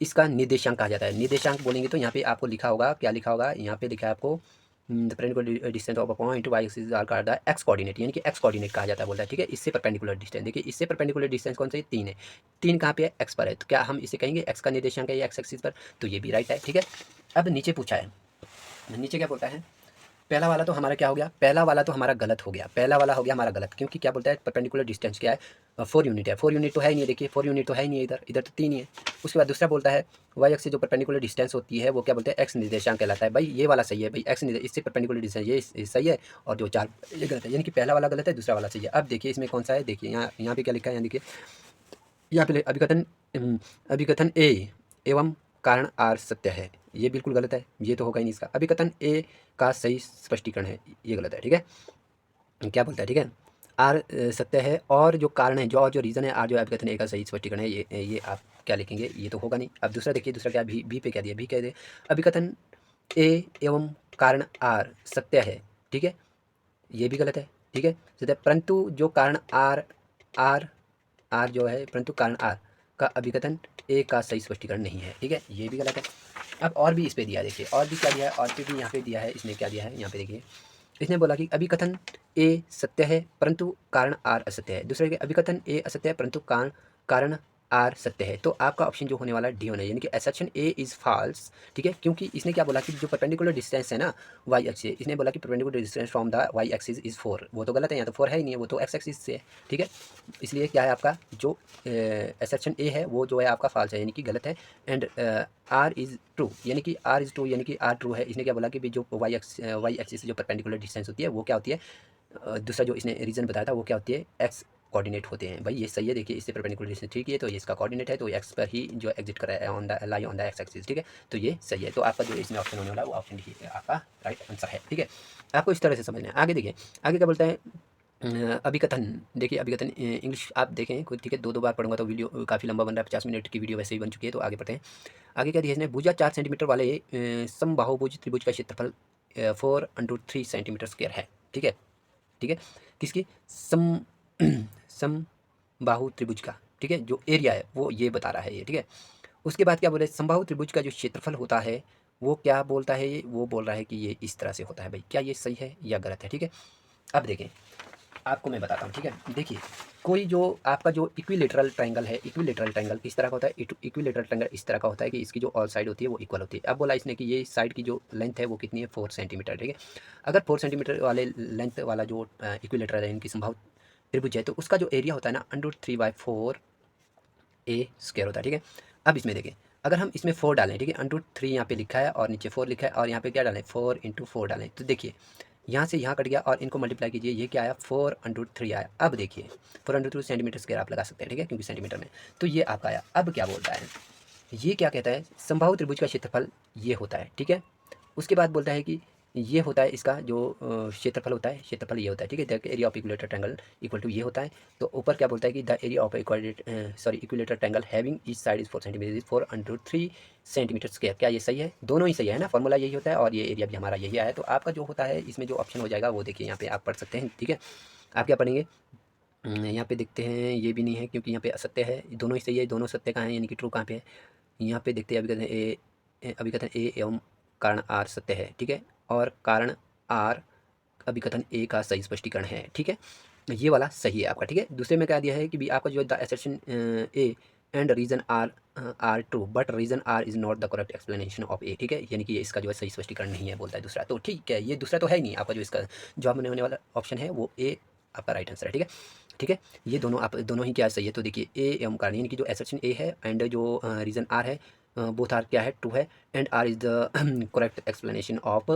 इसका निर्देशांक कहा जाता है। निर्देशांक बोलेंगे तो यहाँ पे आपको लिखा होगा, क्या लिखा होगा, यहाँ पे लिखा है आपको the perpendicular distance of a point Y axis are called the x coordinate, यानी कि एक्स कोऑर्डिनेट कहा जाता है, बोलता है, ठीक है। इससे परपेंडिकुलर डिस्टेंस, देखिए इससे परपेंडिकुलर डिस्टेंस कौन सा है, 3 है। 3 कहाँ पे है, एक्स पर है, तो क्या हम इसे कहेंगे एक्स का निर्देशांक है या एक्स एक्सिस पर, तो ये भी राइट है, ठीक है। अब नीचे पूछा है, नीचे क्या बोलता है, पहला वाला तो हमारा क्या हो गया, पहला वाला तो हमारा गलत हो गया, पहला वाला हो गया हमारा गलत, क्योंकि क्या बोलता है परपेंडिकुलर डिस्टेंस क्या है, 4 यूनिट है। 4 यूनिट तो है ही नहीं, देखिए 4 यूनिट तो है ही नहीं, इधर इधर तो 3 ही है। उसके बाद दूसरा बोलता है वाई एक्स से जो परपेंडिकुलर डिस्टेंस होती है वो क्या बोलते हैं, एक्स निर्देशांक कहलाता है। भाई ये वाला सही है, भाई एक्स इससे परपेंडिकुलर डिस्टेंस ये सही है, और जो 4 ये गलत है, यानी कि पहला वाला गलत है, दूसरा वाला सही है। अब देखिए इसमें कौन सा है, देखिए यहाँ पे क्या लिखा है, यहाँ देखिए, यहाँ पे अभिकथन ए एवं कारण आर सत्य है, ये बिल्कुल गलत है, ये तो होगा ही नहीं इसका। अभिकथन ए का सही स्पष्टीकरण है, ये गलत है, ठीक है। क्या बोलता है, ठीक है, आर सत्य है, और जो कारण है, जो रीज़न है, आर जो अभिकथन ए का सही स्पष्टीकरण है, ये आप क्या लिखेंगे, ये तो होगा नहीं। अब दूसरा देखिए, दूसरा क्या, बी पे क्या दिया, बी कह दे अभिकथन ए एवं कारण आर सत्य है, ठीक है, ये भी गलत है, ठीक है। सत्य, परंतु जो कारण आर आर जो है, परंतु कारण आर का अभिकथन ए का सही स्पष्टीकरण नहीं है, ठीक है, ये भी गलत है। अब और भी इस पे दिया, देखिए और भी क्या दिया है, और भी यहाँ पे दिया है, इसने क्या दिया है, यहाँ पे देखिए, इसने बोला कि अभिकथन ए सत्य है परंतु कारण आर असत्य है। दूसरे के अभिकथन ए असत्य है परंतु कारण आर सत्य है। तो आपका ऑप्शन जो होने वाला डी होना है, यानी कि असर्शन ए इज़ फॉल्स, ठीक है। क्योंकि इसने क्या बोला कि जो परपेंडिकुलर डिस्टेंस है ना वाई एक्सिस से, इसने बोला कि perpendicular distance from the Y axis is 4, वो तो गलत है, यहाँ तो 4 है ही नहीं है, वो तो एक्स एक्सिस से है, ठीक है। इसलिए क्या है आपका जो असर्शन ए है वो जो है आपका फॉल्स है, यानी कि गलत है। एंड आर इज़ ट्रू, यानी कि आर इज़ ट्रू, यानी कि आर ट्रू है। इसने क्या बोला कि जो वाई एक्सिस से जो परपेंडिकुलर डिस्टेंस होती है वो क्या होती है, दूसरा जो इसने रीज़न बताया था वो क्या होती है, एक्स कोऑर्डिनेट होते हैं। भाई ये सही है, देखिए इससे परपेंडिकुलर डिस्टेंस ठीक है, तो ये इसका कोऑर्डिनेट है, तो एक्स पर ही जो एग्जिट कर रहा है on the lie on the x axis, ठीक है, तो ये सही है। तो आपका जो इसमें ऑप्शन होने वाला है वो ऑप्शन डी आपका राइट आंसर है, ठीक है। आपको इस तरह से समझना है। आगे देखिए, आगे क्या बोलता है, अभिकथन, देखिए अभिकथन इंग्लिश आप देखें खुद, ठीक है, 2 बार पढ़ूंगा तो वीडियो काफ़ी लंबा बन रहा है, 50 मिनट की वीडियो वैसे ही बन चुकी है। तो आगे बढ़ते हैं। आगे क्या दिया इसने, भुजा 4 सेंटीमीटर वाले समबाहुभुज त्रिभुज का क्षेत्रफल 4/3 सेंटीमीटर स्क्वायर है, ठीक है, ठीक है। किसकी, समबाहु त्रिभुज का, ठीक है, जो एरिया है वो ये बता रहा है ये, ठीक है। उसके बाद क्या बोले, समबाहु त्रिभुज का जो क्षेत्रफल होता है वो क्या बोलता है, ये वो बोल रहा है कि ये इस तरह से होता है। भाई क्या ये सही है या गलत है, ठीक है। अब देखें, आपको मैं बताता हूँ, ठीक है। देखिए, कोई जो आपका जो इक्विलेटरल ट्रायंगल है, इक्विलेटरल ट्रायंगल किस तरह का होता है? इक्विलेटरल ट्रायंगल इस तरह का होता है कि इसकी जो ऑल साइड होती है वो इक्वल होती है। अब बोला इसने कि ये साइड की जो लेंथ है वो कितनी है? 4 सेंटीमीटर, ठीक है। अगर 4 सेंटीमीटर वाले लेंथ वाला जो इक्विलेटरल है, इनकी समबाहु त्रिभुज है, तो उसका जो एरिया होता है ना, √3/4 ए स्क्वायर होता है, ठीक है। अब इसमें देखिए, अगर हम इसमें 4 डालें, ठीक है, √3 यहाँ पे लिखा है और नीचे 4 लिखा है, और यहाँ पे क्या डालें? 4 × 4 डालें, तो देखिए यहाँ से यहाँ कट गया और इनको मल्टीप्लाई कीजिए, ये क्या आया? 4/3 आया। अब देखिए 4/3 सेंटीमीटर स्क्वायर आप लगा सकते हैं, ठीक है, क्योंकि सेंटीमीटर में, तो ये आपका आया। अब क्या बोलता है, ये क्या कहता है? समबाहु त्रिभुज का क्षेत्रफल ये होता है, ठीक है। उसके बाद बोलता है कि ये होता है इसका जो क्षेत्रफल होता है, क्षेत्रफल ये होता है, ठीक है। The area of equilateral triangle equal to ये होता है। तो ऊपर क्या बोलता है कि the area of equilateral triangle having each side is 4 centimetre is 4/3 centimetre square. क्या ये सही है? दोनों ही सही है ना, फॉर्मूला यही होता है और ये एरिया भी हमारा यही आया है। तो आपका जो होता है इसमें जो ऑप्शन हो जाएगा वो देखिए यहाँ पे आप पढ़ सकते हैं, ठीक है। आप क्या पढ़ेंगे? यहाँ पे देखते हैं, ये भी नहीं है क्योंकि यहाँ पे असत्य है, दोनों ही सही है। दोनों सत्य कहाँ है, यानी कि ट्रू कहाँ पे है? यहाँ पे देखते हैं, अभी कहते हैं अभिकथन ए एवं कारण आर सत्य है, ठीक है, और कारण आर अभिकथन ए का सही स्पष्टीकरण है, ठीक है। ये वाला सही है आपका, ठीक है। दूसरे में क्या दिया है कि भी आपका जो the assertion A and reason R true but reason R is not the correct explanation of A, ठीक है, यानी कि ये इसका जो है सही स्पष्टीकरण नहीं है, बोलता है दूसरा। तो ठीक है, ये दूसरा तो है ही नहीं आपका, जो इसका जवाब में होने वाला ऑप्शन है वो ए आपका राइट आंसर है, ठीक है। ठीक है, ये दोनों आप दोनों ही क्या सही है? तो देखिए ए एवं कारण, यानी कि जो असर्शन ए है एंड जो रीजन आर है, बोथ आर क्या है? ट्रू है, and R is the correct explanation of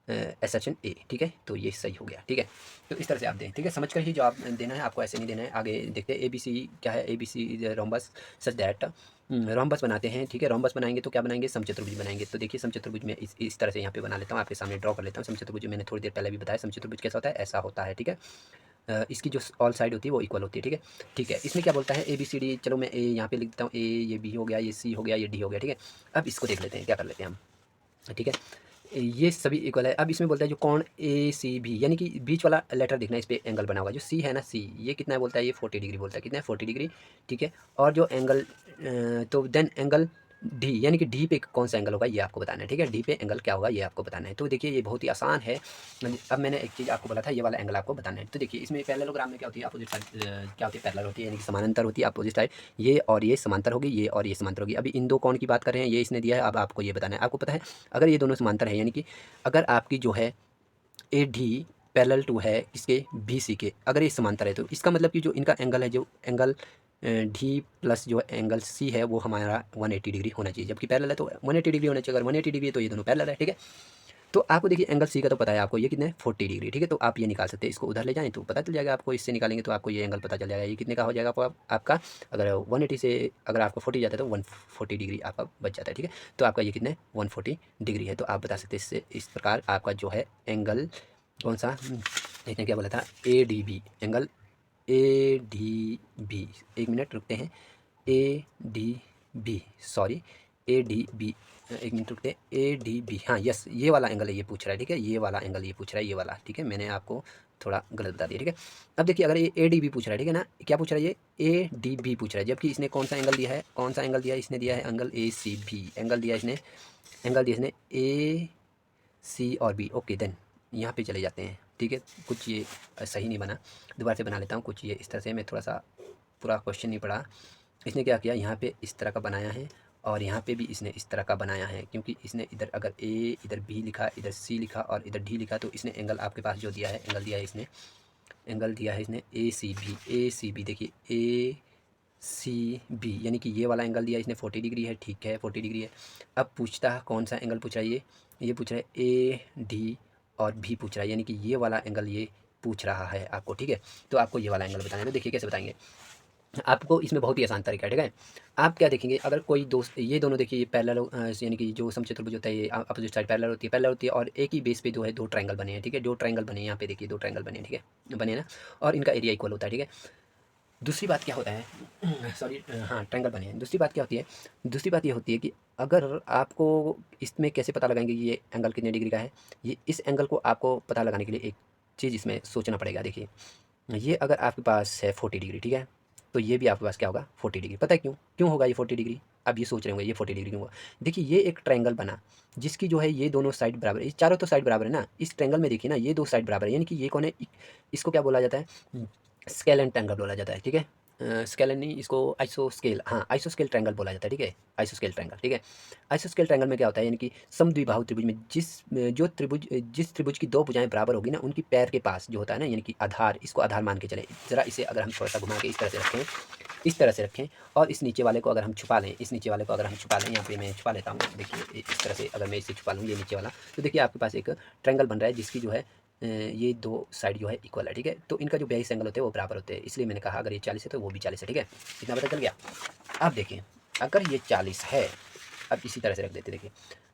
assertion A, ठीक है। तो ये सही हो गया, ठीक है। तो इस तरह से आप दें, ठीक है, समझ कर ही जवाब देना है आपको, ऐसे नहीं देना है। आगे देखते हैं ABC क्या है? ABC is rhombus such that, rhombus बनाते हैं, ठीक है। रोम्बस बनाएंगे तो क्या बनाएंगे? समचतुर्भुज बनाएंगे। तो देखिए समचतुर्भुज में इस तरह से यहाँ पे बना लेता हूँ, आपके सामने ड्रॉ कर लेता हूँ। समचतुर्भुज मैंने थोड़ी देर पहले भी बताया, समचतुर्भुज कैसा होता है? ऐसा होता है, ठीक है। इसकी जो ऑल साइड होती है वो इक्वल होती है, ठीक है। ठीक है, इसमें क्या बोलता है? ABCD, चलो मैं ए यहाँ पे लिख देता हूँ, ए, ये B हो गया, ये C हो गया, ये D हो गया, ठीक है। अब इसको देख लेते हैं, क्या कर लेते हैं हम, ठीक है। ये सभी इक्वल है। अब इसमें बोलता है जो कोण ACB, यानी कि बीच वाला लेटर देखना, इस पे एंगल बना हुआ जो C है ना, C ये कितना है बोलता है? ये 40 डिग्री बोलता है। कितना है? 40 डिग्री, ठीक है। और जो एंगल तो देन एंगल D, यानी कि D पे कौन सा एंगल होगा ये आपको बताना है, ठीक है। D पे एंगल क्या होगा ये आपको बताना है। तो देखिए ये बहुत ही आसान है। अब मैंने एक चीज़ आपको बोला था, ये वाला एंगल आपको बताना है। तो देखिए इसमें पैरेललोग्राम में क्या होती है? अपोजिट साइड क्या होती है? पैरेलल होती है, यानी कि समानांतर होती है। अपोजिट साइड ये और ये समांतर होगी, ये और ये समांतर होगी। अभी इन दो कोण की बात कर रहे हैं, ये इसने दिया है, अब आपको ये बताना है। आपको पता है अगर ये दोनों समांतर है, यानी कि अगर आपकी जो है AD पैरेलल टू है इसके BC के, अगर ये समांतर है तो इसका मतलब कि जो इनका एंगल है, जो एंगल D प्लस जो एंगल C है वो हमारा 180 डिग्री होना चाहिए। जबकि पैरेलल है तो 180 डिग्री होना चाहिए। अगर 180 डिग्री है तो ये दोनों पैरेलल है, ठीक है। तो आपको देखिए एंगल C का तो पता है आपको, ये कितना है? 40 डिग्री, ठीक है। तो आप ये निकाल सकते हैं, इसको उधर ले जाएं तो पता चल जाएगा आपको, इससे निकालेंगे तो आपको ये एंगल पता चल जाएगा। ये कितने का हो जाएगा आपका? अगर 180 से अगर आपका 40 जाता है तो 140 डिग्री आपका बच जाता है, ठीक है। तो आपका ये कितना है? 140 डिग्री है। तो आप बता सकते हैं इससे, इस प्रकार आपका जो है एंगल कौन सा, इसने क्या बोला था? ADB, एंगल ADB, एक मिनट रुकते हैं, ADB, सॉरी ADB, एक मिनट रुकते हैं, ADB, हाँ यस, ये वाला एंगल है, ये पूछ रहा है, ठीक है। ये वाला एंगल ये पूछ रहा है, ये वाला, ठीक है। मैंने आपको थोड़ा गलत बता दिया, ठीक है। अब देखिए अगर ये ADB पूछ रहा है, ठीक है ना, क्या पूछ रहा है? ये ADB पूछ रहा है, जबकि इसने कौन सा एंगल दिया है? कौन सा एंगल दिया है? इसने दिया है एंगल ACB, एंगल दिया इसने, एंगल दिया इसने AC और B। ओके देन यहाँ पे चले जाते हैं, ठीक है। कुछ ये सही नहीं बना, दोबारा से बना लेता हूँ। कुछ ये इस तरह से, मैं थोड़ा सा पूरा क्वेश्चन नहीं पढ़ा। इसने क्या किया, यहाँ पे इस तरह का बनाया है और यहाँ पे भी इसने इस तरह का बनाया है, क्योंकि इसने इधर अगर A, इधर B लिखा, इधर C लिखा और इधर D लिखा, तो इसने एंगल आपके पास जो दिया है, एंगल दिया है इसने, एंगल दिया है इसने ACB, देखिए ACB, यानी कि ये वाला एंगल दिया इसने 40 डिग्री है, ठीक है, 40 डिग्री है। अब पूछता है कौन सा एंगल पूछ रहा है? ये पूछ रहा है AD और B पूछ रहा है, यानी कि ये वाला एंगल ये पूछ रहा है आपको, ठीक है। तो आपको ये वाला एंगल बताना है। तो देखिए कैसे बताएंगे आपको, इसमें बहुत ही आसान तरीका है, ठीक है। आप क्या देखेंगे, अगर कोई दोस्त, ये दोनों देखिए पैरेलल, यानी कि जो समचतुर्भुज होता है ये अपोजिट साइड पैरेलल होती है और एक ही बेस पे जो है दो ट्रायंगल बने हैं, ठीक है। दो ट्रायंगल बने हैं, यहाँ पे देखिए दो ट्रायंगल बने हैं, ठीक है, बने हैं ना, और इनका एरिया इक्वल होता है, ठीक है। दूसरी बात क्या होता है, सॉरी, हाँ ट्रायंगल बने हैं। दूसरी बात क्या होती है? दूसरी बात ये होती है कि अगर आपको इसमें कैसे पता लगाएंगे ये एंगल कितने डिग्री का है, ये इस एंगल को आपको पता लगाने के लिए एक चीज़ इसमें सोचना पड़ेगा। देखिए ये अगर आपके पास है 40 डिग्री, ठीक है, तो ये भी आपके पास क्या होगा 40 डिग्री। पता है क्यों क्यों होगा ये 40 डिग्री? आप ये सोच रहे होंगे ये 40 डिग्री क्यों होगा? देखिए ये एक ट्रायंगल बना जिसकी जो है ये दोनों साइड बराबर है, ये चारों तो साइड बराबर है ना। इस ट्रायंगल में देखिए ना ये दो साइड बराबर है, यानी कि ये कौन है, इसको क्या बोला जाता है, स्केल एंड ट्रायंगल बोला जाता है। ठीक है, स्केल नहीं, इसको आइसोस्केल, हाँ आइसोस्केल ट्रायंगल बोला जाता है। ठीक है, आइसोस्केल ट्रायंगल। ठीक है, आइसोस्केल ट्रायंगल में क्या होता है, यानी कि समद्विबाहु त्रिभुज में जिस त्रिभुज की दो भुजाएं बराबर होगी ना, उनकी पैर के पास जो होता है ना, यानी कि आधार, इसको आधार मान के चले। जरा इसे अगर हम थोड़ा सा घुमा के इस तरह से रखें, इस तरह से रखें, और इस नीचे वाले को अगर हम छुपा लें, इस नीचे वाले को अगर हम छुपा लें, यहाँ पे मैं छुपा लेता हूँ, देखिए इस तरह से अगर मैं इसे छुपा लूँ, ये नीचे वाला, तो देखिए आपके पास एक ट्रायंगल बन रहा है जिसकी जो है ये दो साइड जो है इक्वल है। ठीक है, तो इनका जो बेस एंगल होते हैं वो बराबर होते हैं, इसलिए मैंने कहा अगर ये 40 है तो वो भी 40 है। ठीक है, इतना पता चल गया। अब देखिए अगर ये 40 है, अब इसी तरह से रख देते, देखिए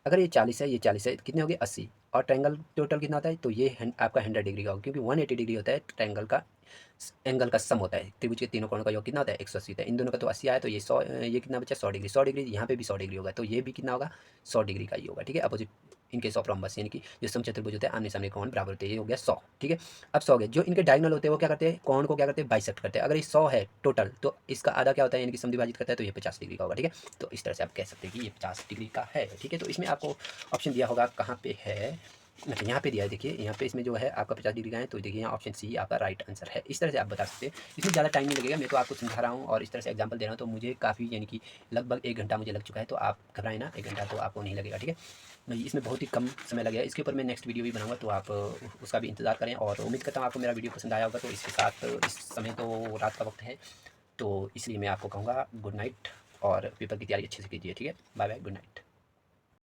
अगर ये 40 है, ये 40 है, कितने हो गए 80, और ट्रायंगल टोटल कितना होता है, तो ये आपका 100 डिग्री का होगा, क्योंकि 180 डिग्री होता है ट्रायंगल का एंगल का सम होता है। त्रिभुज के तीनों कोणों का योग कितना होता है 180 होता है। इन दोनों का तो 80 आया, तो ये 100, ये कितना बचा 100 डिग्री। 100 डिग्री यहाँ पे भी 100 डिग्री होगा, तो ये भी कितना होगा 100 डिग्री का ही होगा। ठीक है, opposite in case of rhombus, यानी कि जो समचतुर्भुज होते हैं आमने सामने कोण बराबर होते हैं, ये हो गया 100। ठीक है, अब 100 गए, जो इनके डायगोनल होते हैं वो क्या करते हैं, कोण को क्या करते हैं बाइसेक्ट करते हैं। अगर ये 100 है टोटल, तो इसका आधा क्या होता है, यानी कि समद्विभाजित करता है, तो ये 50 डिग्री का होगा। ठीक है, तो इस तरह से आप कह सकते हैं कि ये 50 डिग्री का है। ठीक है, तो इसमें आपको ऑप्शन दिया होगा कहाँ पे है, मतलब यहाँ पे दिया है, देखिए यहाँ पे इसमें जो है आपका 50 डिग्री का है, तो देखिए यहाँ ऑप्शन सी आपका राइट आंसर है। इस तरह से आप बता सकते हैं, इसमें ज़्यादा टाइम नहीं लगेगा, मैं तो आपको समझा रहा हूँ और इस तरह से एग्जांपल दे रहा हूँ, तो मुझे काफ़ी, यानी कि लगभग 1 घंटा मुझे लग चुका है, तो आप घबराएं ना, 1 घंटा तो आपको नहीं लगेगा। ठीक है, इसमें बहुत ही कम समय लगेगा, इसके ऊपर मैं नेक्स्ट वीडियो भी बनाऊँगा, तो आप उसका भी इंतजार करें, और उम्मीद करता हूँ आपको मेरा वीडियो पसंद आया होगा। तो इसके साथ इस समय तो रात का वक्त है, तो इसलिए मैं आपको कहूँगा गुड नाइट, और पेपर की तैयारी अच्छे से कीजिए। ठीक है, बाय बाय, गुड नाइट।